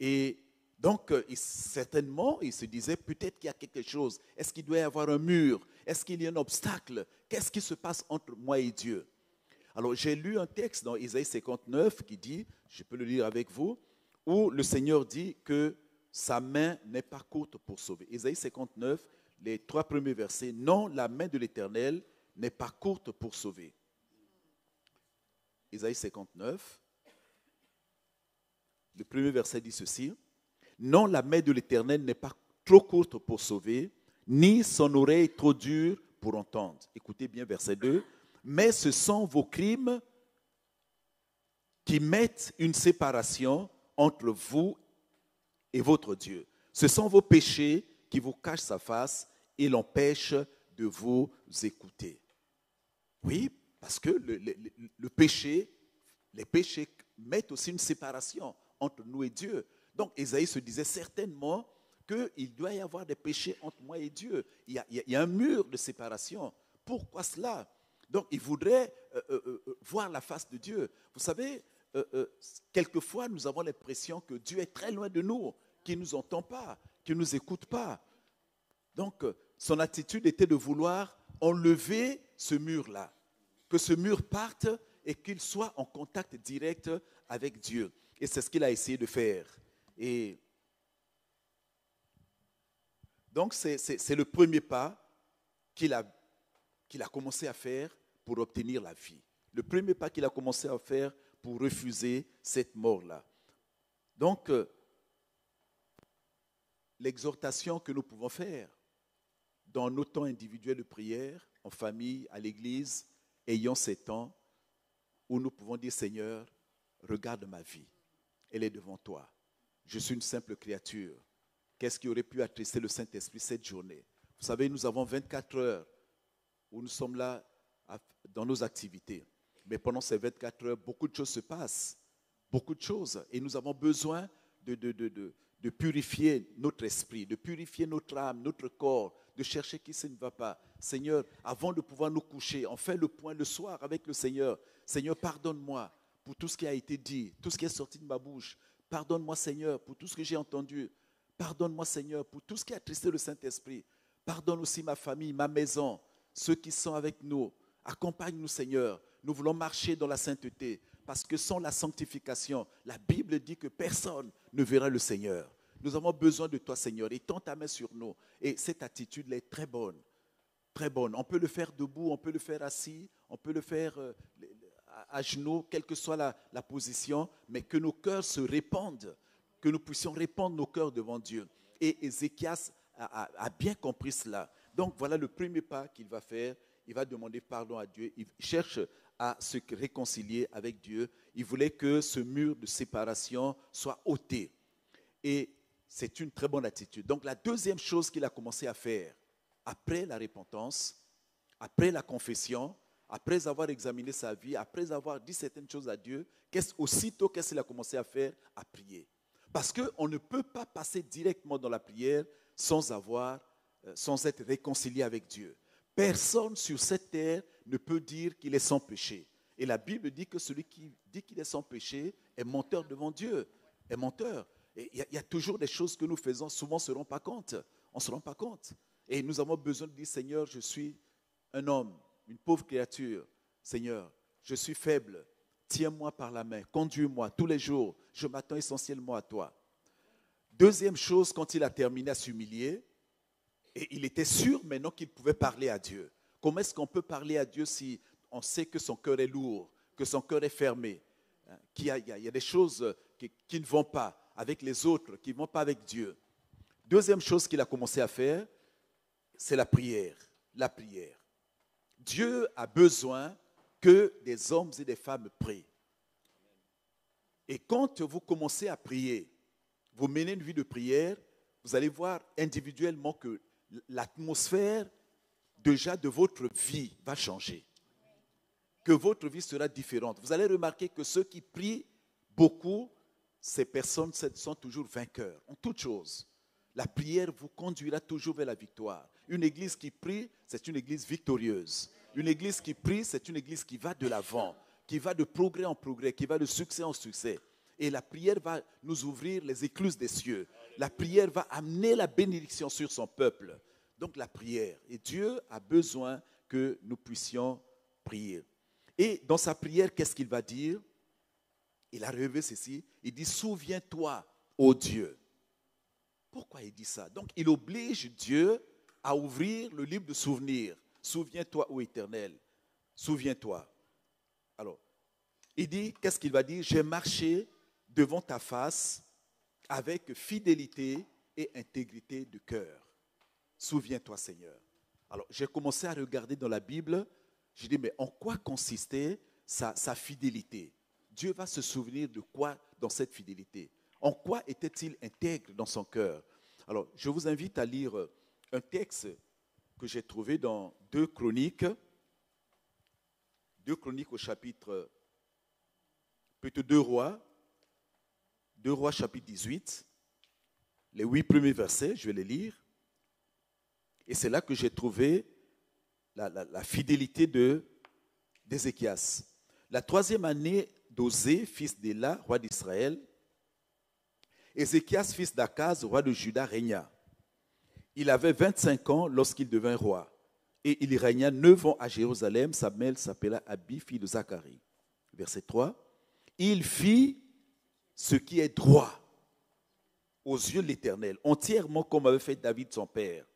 Et donc, certainement, il se disait, peut-être qu'il y a quelque chose. Est-ce qu'il doit y avoir un mur? Est-ce qu'il y a un obstacle? Qu'est-ce qui se passe entre moi et Dieu? Alors, j'ai lu un texte dans Isaïe 59 qui dit, je peux le lire avec vous, où le Seigneur dit que sa main n'est pas courte pour sauver. Isaïe 59, les 3 premiers versets. Non, la main de l'Éternel n'est pas courte pour sauver. Isaïe 59, Le premier verset dit ceci. Non, la main de l'Éternel n'est pas trop courte pour sauver, ni son oreille trop dure pour entendre. Écoutez bien verset 2. Mais ce sont vos crimes qui mettent une séparation entre vous et votre Dieu. Ce sont vos péchés qui vous cachent sa face et l'empêchent de vous écouter. Oui, parce que le péché, les péchés mettent aussi une séparation entre nous et Dieu. Donc, Ésaïe se disait certainement qu'il doit y avoir des péchés entre moi et Dieu. Il y a un mur de séparation. Pourquoi cela? Donc, il voudrait voir la face de Dieu. Vous savez, quelquefois, nous avons l'impression que Dieu est très loin de nous, qu'il ne nous entend pas, qu'il ne nous écoute pas. Donc, son attitude était de vouloir enlever ce mur-là, que ce mur parte et qu'il soit en contact direct avec Dieu. Et c'est ce qu'il a essayé de faire. Et donc, c'est le premier pas qu'il a commencé à faire pour obtenir la vie. Le premier pas qu'il a commencé à faire pour refuser cette mort-là. Donc, l'exhortation que nous pouvons faire dans nos temps individuels de prière, en famille, à l'église, ayant ces temps où nous pouvons dire, Seigneur, regarde ma vie, elle est devant toi. Je suis une simple créature. Qu'est-ce qui aurait pu attrister le Saint-Esprit cette journée? Vous savez, nous avons 24 heures où nous sommes là dans nos activités. Mais pendant ces 24 heures, beaucoup de choses se passent. Beaucoup de choses. Et nous avons besoin de purifier notre esprit, de purifier notre âme, notre corps, de chercher qui ça ne va pas. Seigneur, avant de pouvoir nous coucher, on fait le point le soir avec le Seigneur. Seigneur, pardonne-moi pour tout ce qui a été dit, tout ce qui est sorti de ma bouche. Pardonne-moi, Seigneur, pour tout ce que j'ai entendu. Pardonne-moi, Seigneur, pour tout ce qui a attristé le Saint-Esprit. Pardonne aussi ma famille, ma maison, ceux qui sont avec nous. Accompagne-nous, Seigneur. Nous voulons marcher dans la sainteté. Parce que sans la sanctification, la Bible dit que personne ne verra le Seigneur. Nous avons besoin de toi, Seigneur. Et tends ta main sur nous. Et cette attitude-là est très bonne. Très bonne. On peut le faire debout, on peut le faire assis, on peut le faire à genoux, quelle que soit la position, mais que nos cœurs se répandent, que nous puissions répandre nos cœurs devant Dieu. Et Ézéchias a bien compris cela. Donc voilà le premier pas qu'il va faire. Il va demander pardon à Dieu. Il cherche à se réconcilier avec Dieu. Il voulait que ce mur de séparation soit ôté. Et c'est une très bonne attitude. Donc la deuxième chose qu'il a commencé à faire, après la repentance, après la confession, après avoir examiné sa vie, après avoir dit certaines choses à Dieu, aussitôt qu'est-ce qu'il a commencé à faire? À prier. Parce qu'on ne peut pas passer directement dans la prière sans être réconcilié avec Dieu. Personne sur cette terre ne peut dire qu'il est sans péché. Et la Bible dit que celui qui dit qu'il est sans péché est menteur devant Dieu, est menteur. Et il y a toujours des choses que nous faisons, souvent on ne se rend pas compte. On ne se rend pas compte. Et nous avons besoin de dire, Seigneur, je suis un homme, une pauvre créature. Seigneur, je suis faible. Tiens-moi par la main, conduis-moi tous les jours. Je m'attends essentiellement à toi. Deuxième chose, quand il a terminé à s'humilier, et il était sûr maintenant qu'il pouvait parler à Dieu. Comment est-ce qu'on peut parler à Dieu si on sait que son cœur est lourd, que son cœur est fermé, qu'il y a des choses qui ne vont pas avec les autres, qui ne vont pas avec Dieu. Deuxième chose qu'il a commencé à faire, c'est la prière. La prière. Dieu a besoin que des hommes et des femmes prient. Et quand vous commencez à prier, vous menez une vie de prière, vous allez voir individuellement que l'atmosphère déjà de votre vie va changer. Que votre vie sera différente. Vous allez remarquer que ceux qui prient beaucoup, ces personnes sont toujours vainqueurs en toutes choses. La prière vous conduira toujours vers la victoire. Une église qui prie, c'est une église victorieuse. Une église qui prie, c'est une église qui va de l'avant, qui va de progrès en progrès, qui va de succès en succès. Et la prière va nous ouvrir les écluses des cieux. La prière va amener la bénédiction sur son peuple. Donc la prière. Et Dieu a besoin que nous puissions prier. Et dans sa prière, qu'est-ce qu'il va dire? Il a relevé ceci. Il dit, souviens-toi, ô Dieu. Pourquoi il dit ça? Donc il oblige Dieu à ouvrir le livre de souvenirs. Souviens-toi, ô Éternel. Souviens-toi. Alors, il dit, qu'est-ce qu'il va dire? J'ai marché devant ta face avec fidélité et intégrité de cœur. Souviens-toi, Seigneur. Alors, j'ai commencé à regarder dans la Bible. J'ai dit, mais en quoi consistait sa fidélité? Dieu va se souvenir de quoi dans cette fidélité? En quoi était-il intègre dans son cœur? Alors, je vous invite à lire un texte que j'ai trouvé dans 2 Chroniques. 2 Chroniques au chapitre, plutôt 2 Rois. 2 Rois chapitre 18. Les 8 premiers versets, je vais les lire. Et c'est là que j'ai trouvé la fidélité d'Ézéchias. La 3e année d'Osée, fils d'Éla, roi d'Israël, Ézéchias, fils d'Akaz, roi de Juda, régna. Il avait 25 ans lorsqu'il devint roi. Et il régna 9 ans à Jérusalem. Sa mère s'appela Abi, fille de Zacharie. Verset 3. Il fit ce qui est droit aux yeux de l'Éternel, entièrement comme avait fait David son père.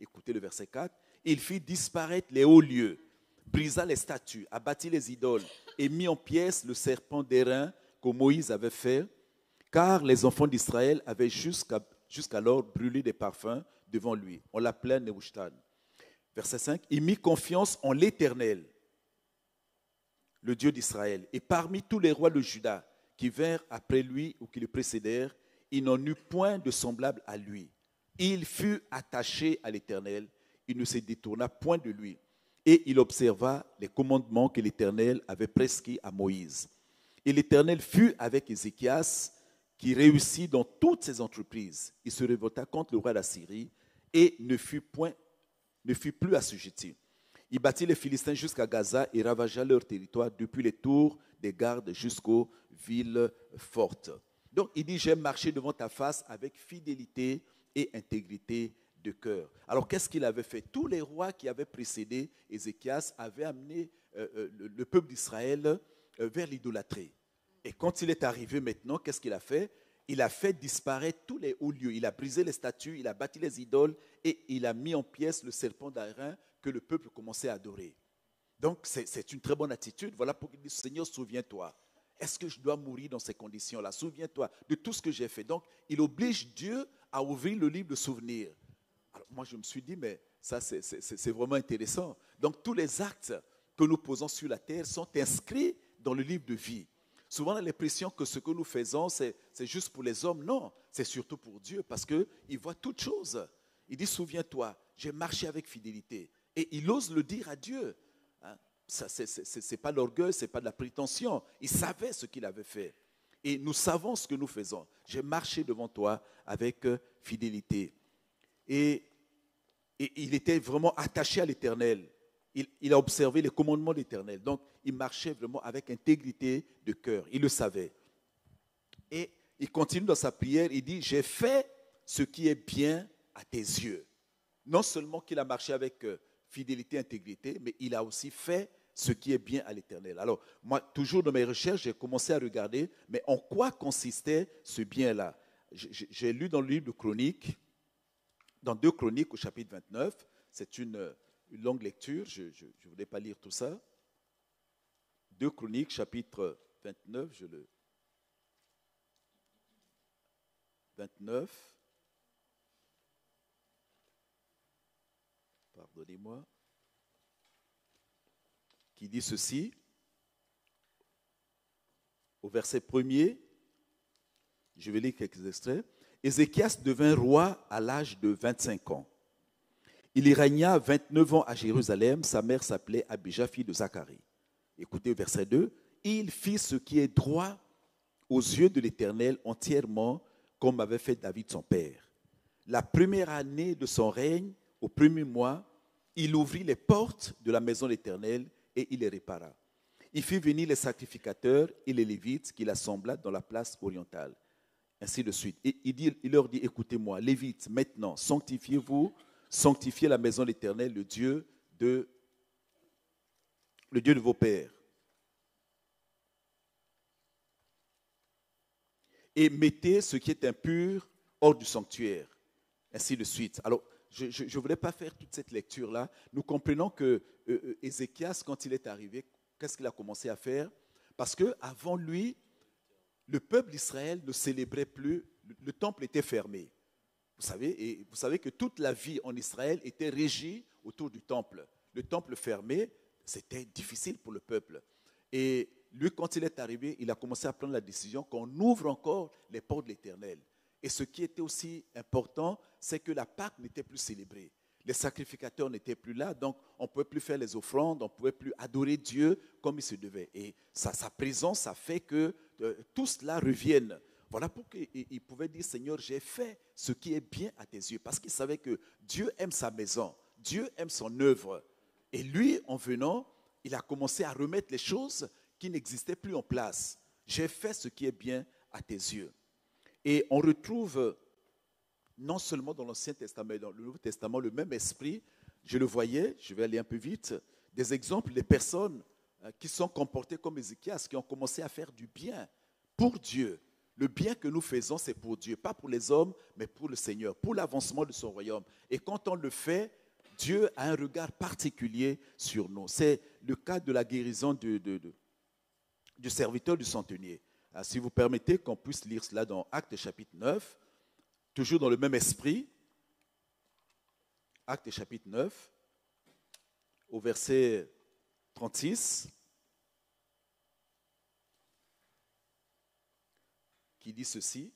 Écoutez le verset 4. Il fit disparaître les hauts lieux, brisa les statues, abattit les idoles et mit en pièces le serpent d'airain que Moïse avait fait, car les enfants d'Israël avaient jusqu'alors brûlé des parfums devant lui. On l'appelait Nehushtan. Verset 5. Il mit confiance en l'Éternel, le Dieu d'Israël. Et parmi tous les rois de Juda qui vinrent après lui ou qui le précédèrent, il n'en eut point de semblable à lui. Il fut attaché à l'Éternel, il ne se détourna point de lui. Et il observa les commandements que l'Éternel avait prescrits à Moïse. Et l'Éternel fut avec Ézéchias, qui réussit dans toutes ses entreprises. Il se révolta contre le roi d'Assyrie et ne fut plus assujetti. Il battit les Philistins jusqu'à Gaza et ravagea leur territoire depuis les tours des gardes jusqu'aux villes fortes. Donc il dit, j'ai marché devant ta face avec fidélité et intégrité de cœur. Alors qu'est-ce qu'il avait fait? Tous les rois qui avaient précédé Ézéchias avaient amené le peuple d'Israël vers l'idolâtrie. Et quand il est arrivé maintenant, qu'est-ce qu'il a fait? Il a fait disparaître tous les hauts lieux. Il a brisé les statues, il a bâti les idoles et il a mis en pièces le serpent d'airain que le peuple commençait à adorer. Donc c'est une très bonne attitude. Voilà pourquoi il dit, Seigneur, souviens-toi. Est-ce que je dois mourir dans ces conditions-là? Souviens-toi de tout ce que j'ai fait. Donc il oblige Dieu à ouvrir le livre de souvenirs. Alors moi je me suis dit, mais ça c'est vraiment intéressant. Donc tous les actes que nous posons sur la terre sont inscrits dans le livre de vie. Souvent, on a l'impression que ce que nous faisons, c'est juste pour les hommes. Non, c'est surtout pour Dieu parce qu'il voit toutes choses. Il dit, souviens-toi, j'ai marché avec fidélité. Et il ose le dire à Dieu. Hein? Ce n'est pas l'orgueil, ce n'est pas de la prétention. Il savait ce qu'il avait fait. Et nous savons ce que nous faisons. J'ai marché devant toi avec fidélité. Et il était vraiment attaché à l'Éternel. Il a observé les commandements de l'Éternel. Donc, il marchait vraiment avec intégrité de cœur. Il le savait. Et il continue dans sa prière. Il dit, j'ai fait ce qui est bien à tes yeux. Non seulement qu'il a marché avec fidélité et intégrité, mais il a aussi fait ce qui est bien à l'Éternel. Alors, moi, toujours dans mes recherches, j'ai commencé à regarder, mais en quoi consistait ce bien-là? J'ai lu dans le livre de Chroniques, dans 2 Chroniques au chapitre 29, c'est une longue lecture, je ne voulais pas lire tout ça. 2 Chroniques, chapitre 29, 29. Pardonnez-moi. Qui dit ceci, au verset 1er, je vais lire quelques extraits. Ézéchias devint roi à l'âge de 25 ans. Il y régna 29 ans à Jérusalem. Sa mère s'appelait Abijah, fille de Zacharie. Écoutez verset 2. Il fit ce qui est droit aux yeux de l'Éternel entièrement, comme avait fait David son père. La première année de son règne, au premier mois, il ouvrit les portes de la maison de l'Éternel et il les répara. Il fit venir les sacrificateurs et les Lévites qu'il assembla dans la place orientale. Ainsi de suite. Et il leur dit, écoutez-moi, Lévites, maintenant, sanctifiez-vous, sanctifiez la maison de l'Éternel, le Dieu de vos pères. Et mettez ce qui est impur hors du sanctuaire. Ainsi de suite. Alors, je ne voulais pas faire toute cette lecture-là. Nous comprenons que Ézéchias, quand il est arrivé, qu'est-ce qu'il a commencé à faire? Parce qu'avant lui, le peuple d'Israël ne célébrait plus, le temple était fermé. Vous savez que toute la vie en Israël était régie autour du temple. Le temple fermé, c'était difficile pour le peuple. Et lui, quand il est arrivé, il a commencé à prendre la décision qu'on ouvre encore les portes de l'Éternel. Et ce qui était aussi important, c'est que la Pâque n'était plus célébrée. Les sacrificateurs n'étaient plus là, donc on ne pouvait plus faire les offrandes, on ne pouvait plus adorer Dieu comme il se devait. Et sa présence a fait que tout cela revienne. Voilà pourquoi il pouvait dire, Seigneur, j'ai fait ce qui est bien à tes yeux. Parce qu'il savait que Dieu aime sa maison, Dieu aime son œuvre. Et lui, en venant, il a commencé à remettre les choses qui n'existaient plus en place. J'ai fait ce qui est bien à tes yeux. Et on retrouve, non seulement dans l'Ancien Testament, mais dans le Nouveau Testament, le même esprit. Je le voyais, je vais aller un peu vite, des exemples des personnes qui sont comportées comme Ézéchias, qui ont commencé à faire du bien pour Dieu. Le bien que nous faisons, c'est pour Dieu, pas pour les hommes, mais pour le Seigneur, pour l'avancement de son royaume. Et quand on le fait, Dieu a un regard particulier sur nous. C'est le cas de la guérison du serviteur du centenier. Si vous permettez qu'on puisse lire cela dans Actes chapitre 9, toujours dans le même esprit. Actes chapitre 9, au verset 36, qui dit ceci.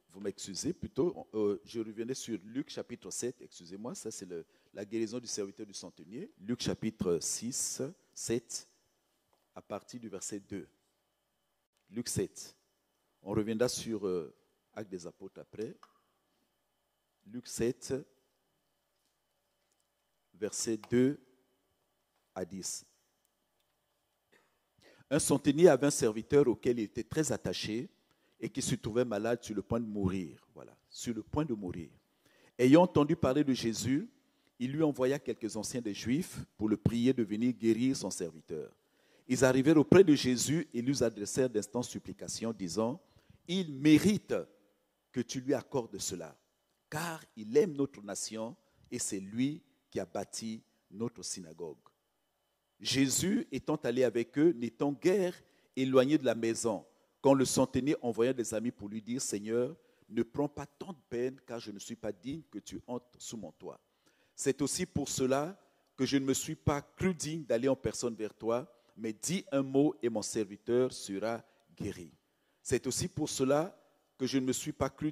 Vous m'excusez plutôt, je revenais sur Luc chapitre 7, excusez-moi, ça c'est la guérison du serviteur du centenier. Luc chapitre 6, 7, à partir du verset 2. Luc 7. On reviendra sur Actes des Apôtres après. Luc 7, versets 2 à 10. Un centenier avait un serviteur auquel il était très attaché et qui se trouvait malade sur le point de mourir. Voilà, sur le point de mourir. Ayant entendu parler de Jésus, il lui envoya quelques anciens des Juifs pour le prier de venir guérir son serviteur. Ils arrivèrent auprès de Jésus et lui adressèrent d'instantes supplications, disant, « Il mérite que tu lui accordes cela, car il aime notre nation et c'est lui qui a bâti notre synagogue. » Jésus, étant allé avec eux, n'étant guère éloigné de la maison, quand le centenier envoya des amis pour lui dire, « Seigneur, ne prends pas tant de peine, car je ne suis pas digne que tu entres sous mon toit. C'est aussi pour cela que je ne me suis pas cru digne d'aller en personne vers toi, mais dis un mot et mon serviteur sera guéri. C'est aussi pour cela que je ne me suis pas cru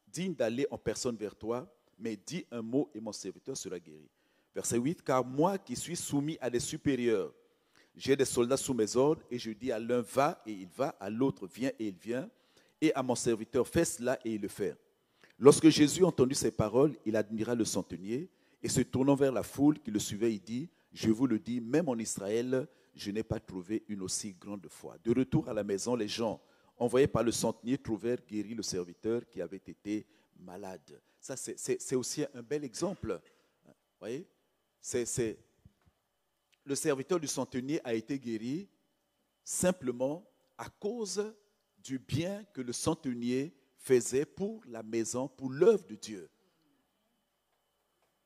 digne d'aller en personne vers toi, mais dis un mot et mon serviteur sera guéri. » Verset 8, « Car moi qui suis soumis à des supérieurs, j'ai des soldats sous mes ordres, et je dis à l'un va et il va, à l'autre viens et il vient, et à mon serviteur fais cela et il le fait. » Lorsque Jésus entendit ces paroles, il admira le centenier, et se tournant vers la foule qui le suivait, il dit, « Je vous le dis, même en Israël, je n'ai pas trouvé une aussi grande foi. » De retour à la maison, les gens envoyés par le centenier trouvèrent guéri le serviteur qui avait été malade. Ça, c'est aussi un bel exemple. Vous voyez, le serviteur du centenier a été guéri simplement à cause du bien que le centenier faisait pour la maison, pour l'œuvre de Dieu.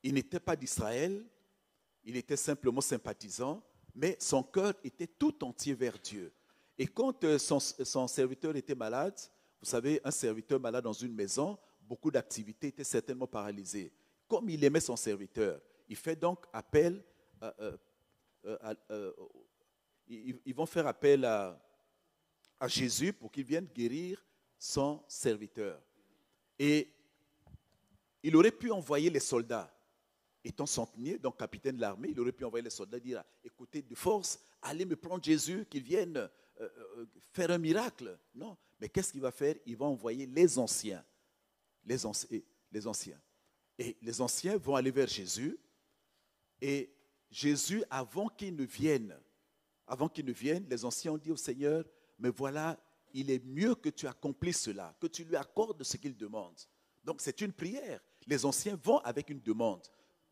Il n'était pas d'Israël, il était simplement sympathisant, mais son cœur était tout entier vers Dieu. Et quand son serviteur était malade, vous savez, un serviteur malade dans une maison, beaucoup d'activités étaient certainement paralysées. Comme il aimait son serviteur, il fait donc appel, ils vont faire appel à Jésus pour qu'il vienne guérir son serviteur. Et il aurait pu envoyer les soldats. Étant centenier, donc capitaine de l'armée, il aurait pu envoyer les soldats et dire, écoutez, de force, allez me prendre Jésus, qu'il vienne faire un miracle. Non, mais qu'est-ce qu'il va faire? Il va envoyer les anciens. Les anciens. Et les anciens vont aller vers Jésus. Et Jésus, avant qu'il ne vienne, les anciens ont dit au Seigneur, mais voilà, il est mieux que tu accomplisses cela, que tu lui accordes ce qu'il demande. Donc c'est une prière. Les anciens vont avec une demande.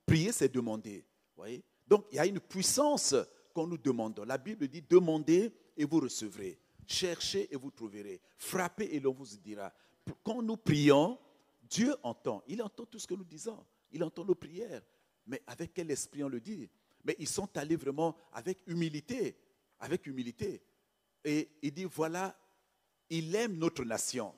Prier, c'est demander. Voyez? Donc, il y a une puissance qu'on nous demande. La Bible dit, demandez et vous recevrez. Cherchez et vous trouverez. Frappez et l'on vous dira. Quand nous prions, Dieu entend. Il entend tout ce que nous disons. Il entend nos prières. Mais avec quel esprit on le dit? Mais ils sont allés vraiment avec humilité. Avec humilité. Et il dit, voilà, il aime notre nation.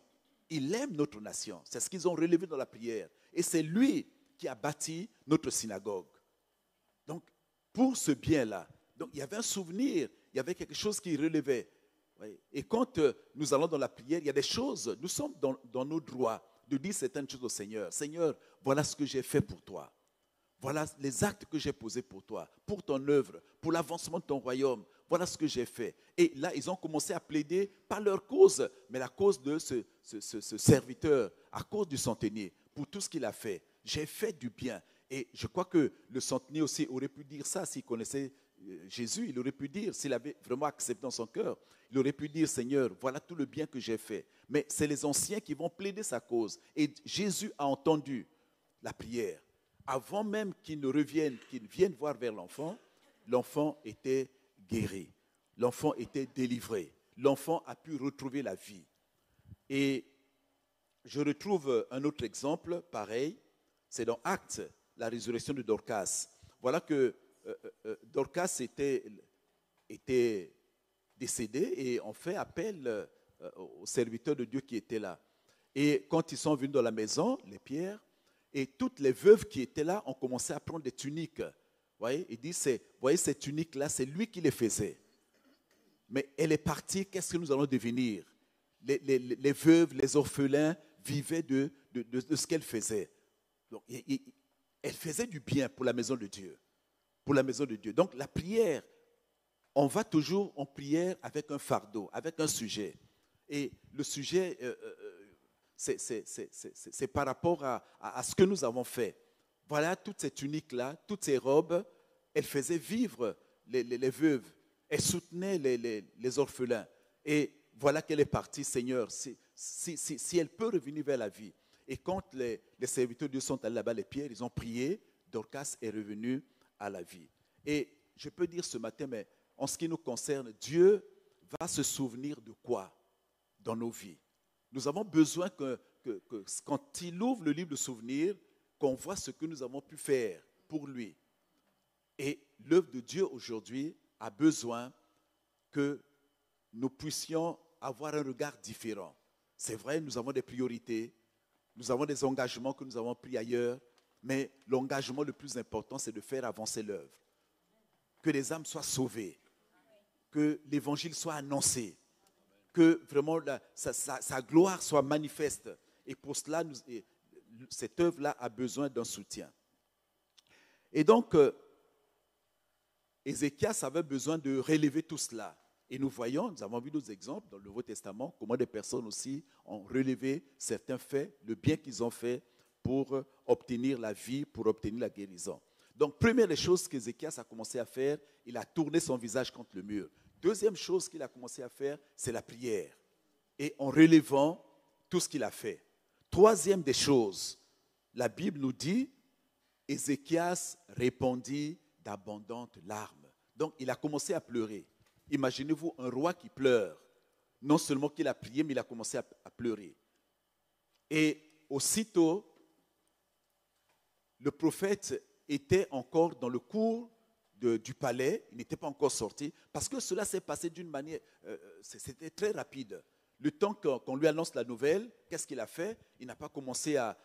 Il aime notre nation. C'est ce qu'ils ont relevé dans la prière. Et c'est lui qui a bâti notre synagogue. Donc, pour ce bien-là, donc il y avait un souvenir, il y avait quelque chose qui relevait. Oui. Et quand nous allons dans la prière, il y a des choses, nous sommes dans nos droits de dire certaines choses au Seigneur. Seigneur, voilà ce que j'ai fait pour toi. Voilà les actes que j'ai posés pour toi, pour ton œuvre, pour l'avancement de ton royaume. Voilà ce que j'ai fait. Et là, ils ont commencé à plaider, pas leur cause, mais la cause de ce serviteur, à cause du centenier, pour tout ce qu'il a fait. J'ai fait du bien. Et je crois que le centenier aussi aurait pu dire ça s'il connaissait Jésus. Il aurait pu dire, s'il avait vraiment accepté dans son cœur, il aurait pu dire, Seigneur, voilà tout le bien que j'ai fait. Mais c'est les anciens qui vont plaider sa cause. Et Jésus a entendu la prière. Avant même qu'il ne revienne, qu'il vienne voir vers l'enfant, l'enfant était guéri. L'enfant était délivré. L'enfant a pu retrouver la vie. Et je retrouve un autre exemple pareil. C'est dans Actes, la résurrection de Dorcas. Voilà que Dorcas était décédé et on fait appel aux serviteurs de Dieu qui étaient là. Et quand ils sont venus dans la maison, les pierres, et toutes les veuves qui étaient là ont commencé à prendre des tuniques. Voyez, il dit, voyez ces tuniques-là, c'est lui qui les faisait. Mais elle est partie, qu'est-ce que nous allons devenir? Les veuves, les orphelins vivaient de ce qu'elle faisait. Donc, elle faisait du bien pour la maison de Dieu. Pour la maison de Dieu. Donc la prière, on va toujours en prière avec un fardeau, avec un sujet. Et le sujet, c'est par rapport à ce que nous avons fait. Voilà, toutes ces tuniques-là, toutes ces robes, elles faisaient vivre les veuves. Elles soutenaient les orphelins. Et voilà qu'elle est partie, Seigneur, si elle peut revenir vers la vie. Et quand les serviteurs de Dieu sont allés là-bas, les pierres, ils ont prié, Dorcas est revenue à la vie. Et je peux dire ce matin, mais en ce qui nous concerne, Dieu va se souvenir de quoi dans nos vies? Nous avons besoin que quand il ouvre le livre de souvenirs, qu'on voit ce que nous avons pu faire pour lui. Et l'œuvre de Dieu aujourd'hui a besoin que nous puissions avoir un regard différent. C'est vrai, nous avons des priorités, nous avons des engagements que nous avons pris ailleurs, mais l'engagement le plus important, c'est de faire avancer l'œuvre. Que les âmes soient sauvées, que l'évangile soit annoncé, que vraiment sa gloire soit manifeste. Et pour cela, cette œuvre-là a besoin d'un soutien. Et donc, Ézéchias avait besoin de relever tout cela. Et nous voyons, nous avons vu d'autres exemples dans le Nouveau Testament, comment des personnes aussi ont relevé certains faits, le bien qu'ils ont fait pour obtenir la vie, pour obtenir la guérison. Donc, première des choses qu'Ézéchias a commencé à faire, il a tourné son visage contre le mur. Deuxième chose qu'il a commencé à faire, c'est la prière. Et en relevant tout ce qu'il a fait. Troisième des choses, la Bible nous dit, Ézéchias répandit d'abondantes larmes. Donc, il a commencé à pleurer. Imaginez-vous un roi qui pleure. Non seulement qu'il a prié, mais il a commencé à pleurer. Et aussitôt, le prophète était encore dans le cours du palais. Il n'était pas encore sorti. Parce que cela s'est passé d'une manière... c'était très rapide. Le temps qu'on lui annonce la nouvelle, qu'est-ce qu'il a fait? Il n'a pas commencé à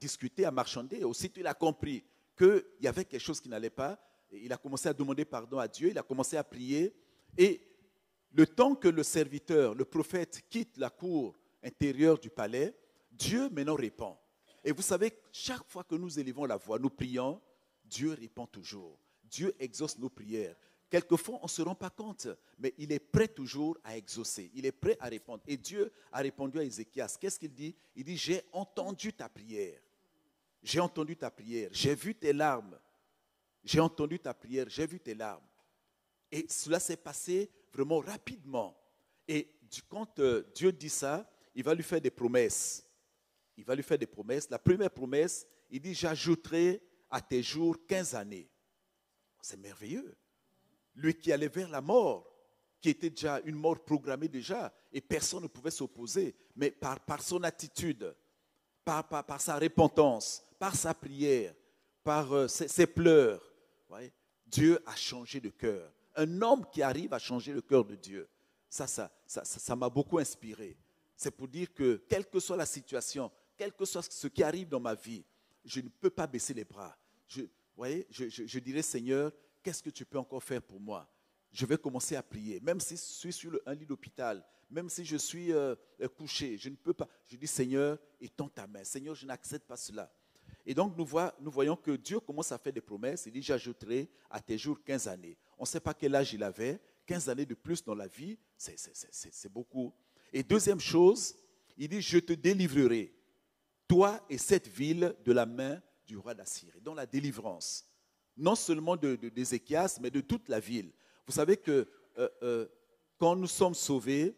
discuter, à marchander. Aussitôt, il a compris qu'il y avait quelque chose qui n'allait pas. Il a commencé à demander pardon à Dieu. Il a commencé à prier. Et le temps que le serviteur, le prophète, quitte la cour intérieure du palais, Dieu maintenant répond. Et vous savez, chaque fois que nous élevons la voix, nous prions, Dieu répond toujours. Dieu exauce nos prières. Quelquefois, on ne se rend pas compte, mais il est prêt toujours à exaucer. Il est prêt à répondre. Et Dieu a répondu à Ézéchias. Qu'est-ce qu'il dit? Il dit, j'ai entendu ta prière. J'ai entendu ta prière. J'ai vu tes larmes. J'ai entendu ta prière. J'ai vu tes larmes. Et cela s'est passé vraiment rapidement. Et quand Dieu dit ça, il va lui faire des promesses. Il va lui faire des promesses. La première promesse, il dit, j'ajouterai à tes jours 15 années. C'est merveilleux. Lui qui allait vers la mort, qui était déjà une mort programmée déjà, et personne ne pouvait s'opposer, mais par son attitude, par sa repentance, par sa prière, par ses pleurs. Vous voyez, Dieu a changé de cœur. Un homme qui arrive à changer le cœur de Dieu, ça m'a beaucoup inspiré. C'est pour dire que, quelle que soit la situation, quel que soit ce qui arrive dans ma vie, je ne peux pas baisser les bras. Vous voyez, je dirais, Seigneur, qu'est-ce que tu peux encore faire pour moi? Je vais commencer à prier. Même si je suis sur un lit d'hôpital, même si je suis couché, je ne peux pas. Je dis, Seigneur, étends ta main. Seigneur, je n'accepte pas cela. Et donc, nous voyons que Dieu commence à faire des promesses. Il dit, j'ajouterai à tes jours 15 années. On ne sait pas quel âge il avait. 15 années de plus dans la vie, c'est beaucoup. Et deuxième chose, il dit, je te délivrerai, toi et cette ville, de la main du roi d'Assyrie. Dans la délivrance, non seulement d'Ézéchias, mais de toute la ville. Vous savez que quand nous sommes sauvés,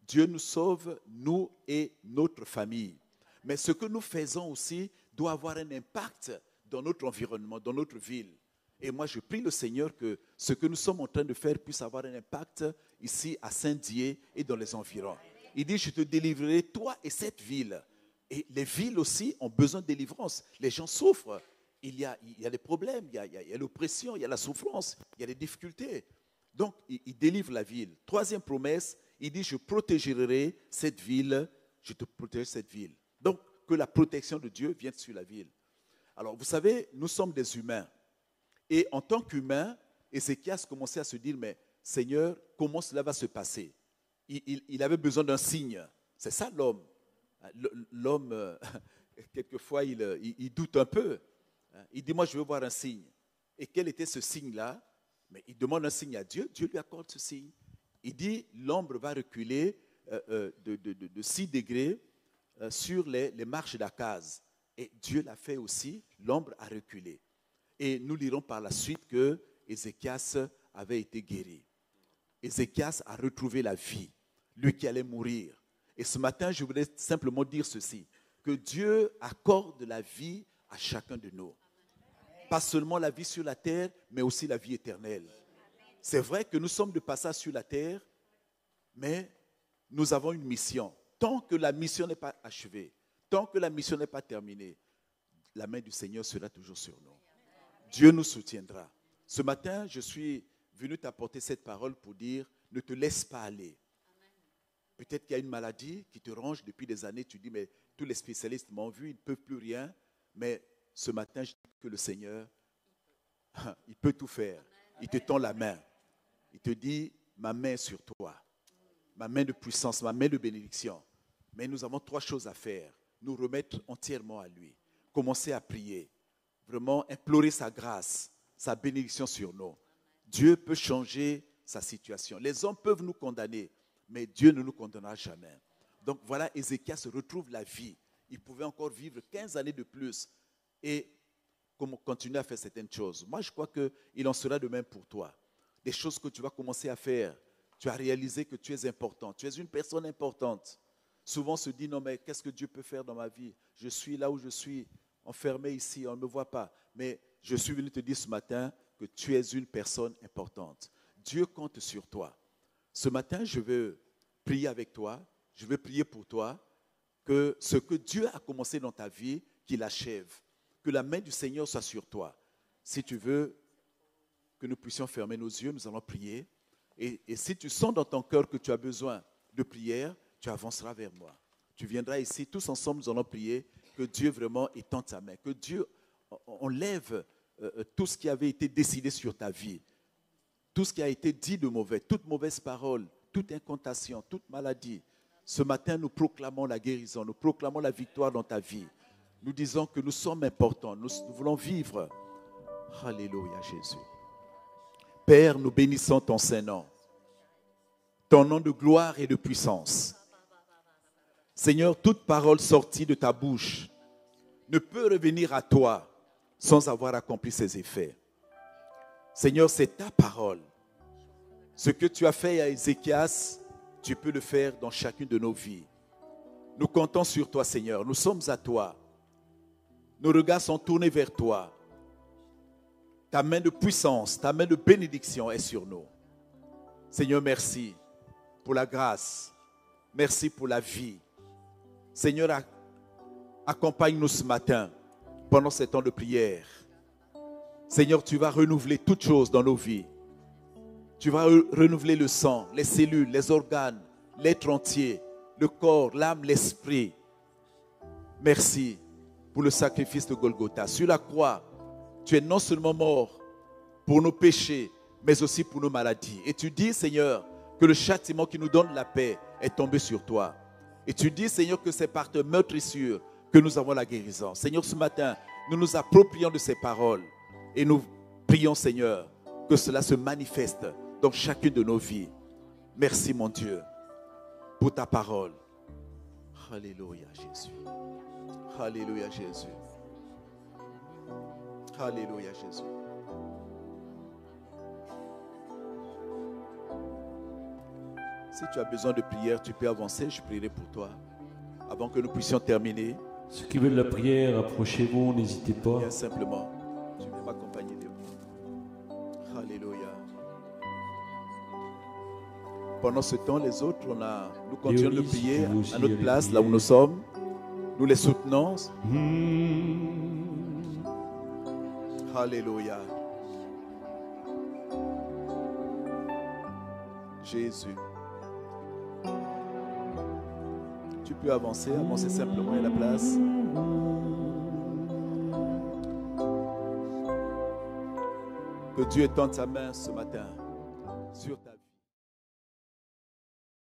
Dieu nous sauve, nous et notre famille. Mais ce que nous faisons aussi doit avoir un impact dans notre environnement, dans notre ville. Et moi, je prie le Seigneur que ce que nous sommes en train de faire puisse avoir un impact ici à Saint-Dié et dans les environs. Il dit, je te délivrerai, toi et cette ville. Et les villes aussi ont besoin de délivrance. Les gens souffrent. Il y a des problèmes, il y a l'oppression, il y a la souffrance, il y a des difficultés. Donc, il délivre la ville. Troisième promesse, il dit, je protégerai cette ville, je te protégerai cette ville. Donc, que la protection de Dieu vienne sur la ville. Alors, vous savez, nous sommes des humains. Et en tant qu'humain, Ézéchias commençait à se dire, mais Seigneur, comment cela va se passer? Il avait besoin d'un signe. C'est ça l'homme. L'homme, quelquefois, il doute un peu. Il dit, moi, je veux voir un signe. Et quel était ce signe-là? Mais il demande un signe à Dieu. Dieu lui accorde ce signe. Il dit, l'ombre va reculer de 6 degrés sur les marches d'Akaz. Et Dieu l'a fait aussi. L'ombre a reculé. Et nous lirons par la suite que Ézéchias avait été guéri. Ézéchias a retrouvé la vie, lui qui allait mourir. Et ce matin, je voulais simplement dire ceci, que Dieu accorde la vie à chacun de nous. Pas seulement la vie sur la terre, mais aussi la vie éternelle. C'est vrai que nous sommes de passage sur la terre, mais nous avons une mission. Tant que la mission n'est pas achevée, tant que la mission n'est pas terminée, la main du Seigneur sera toujours sur nous. Dieu nous soutiendra. Ce matin, je suis venu t'apporter cette parole pour dire, ne te laisse pas aller. Peut-être qu'il y a une maladie qui te ronge depuis des années. Tu dis, mais tous les spécialistes m'ont vu, ils ne peuvent plus rien. Mais ce matin, je dis que le Seigneur, il peut tout faire. Il te tend la main. Il te dit, ma main est sur toi. Ma main de puissance, ma main de bénédiction. Mais nous avons 3 choses à faire. Nous remettre entièrement à lui. Commencer à prier. Vraiment implorer sa grâce, sa bénédiction sur nous. Dieu peut changer sa situation. Les hommes peuvent nous condamner, mais Dieu ne nous condamnera jamais. Donc voilà, Ézéchias retrouve la vie. Il pouvait encore vivre 15 années de plus et continuer à faire certaines choses. Moi, je crois qu'il en sera de même pour toi. Des choses que tu vas commencer à faire. Tu as réalisé que tu es important. Tu es une personne importante. Souvent, on se dit, non, mais qu'est-ce que Dieu peut faire dans ma vie? Je suis là où je suis. Enfermé ici, on ne me voit pas. Mais je suis venu te dire ce matin que tu es une personne importante. Dieu compte sur toi. Ce matin, je veux prier avec toi. Je veux prier pour toi que ce que Dieu a commencé dans ta vie, qu'il achève. Que la main du Seigneur soit sur toi. Si tu veux que nous puissions fermer nos yeux, nous allons prier. Et si tu sens dans ton cœur que tu as besoin de prière, tu avanceras vers moi. Tu viendras ici, tous ensemble, nous allons prier. Que Dieu vraiment étende sa main, que Dieu enlève tout ce qui avait été décidé sur ta vie, tout ce qui a été dit de mauvais, toute mauvaise parole, toute incantation, toute maladie. Ce matin, nous proclamons la guérison, nous proclamons la victoire dans ta vie. Nous disons que nous sommes importants, nous voulons vivre. Alléluia Jésus. Père, nous bénissons ton Saint-Nom, ton nom de gloire et de puissance. Seigneur, toute parole sortie de ta bouche ne peut revenir à toi sans avoir accompli ses effets. Seigneur, c'est ta parole. Ce que tu as fait à Ézéchias, tu peux le faire dans chacune de nos vies. Nous comptons sur toi, Seigneur. Nous sommes à toi. Nos regards sont tournés vers toi. Ta main de puissance, ta main de bénédiction est sur nous. Seigneur, merci pour la grâce. Merci pour la vie. Seigneur, accompagne-nous ce matin pendant ces temps de prière. Seigneur, tu vas renouveler toutes choses dans nos vies. Tu vas renouveler le sang, les cellules, les organes, l'être entier, le corps, l'âme, l'esprit. Merci pour le sacrifice de Golgotha. Sur la croix, tu es non seulement mort pour nos péchés, mais aussi pour nos maladies. Et tu dis, Seigneur, que le châtiment qui nous donne la paix est tombé sur toi. Et tu dis, Seigneur, que c'est par ta meurtrissure que nous avons la guérison. Seigneur, ce matin, nous nous approprions de ces paroles et nous prions, Seigneur, que cela se manifeste dans chacune de nos vies. Merci, mon Dieu, pour ta parole. Alléluia, Jésus. Alléluia, Jésus. Alléluia, Jésus. Si tu as besoin de prière, tu peux avancer, je prierai pour toi. Avant que nous puissions terminer. Ceux qui veulent la prière, approchez-vous, n'hésitez pas. Bien simplement, tu veux m'accompagner de moi. Alléluia. Pendant ce temps, les autres, nous continuons de prier à notre place, là où nous sommes. Nous les soutenons. Alléluia. Jésus. Tu peux avancer simplement à la place. Que Dieu étende sa main ce matin sur ta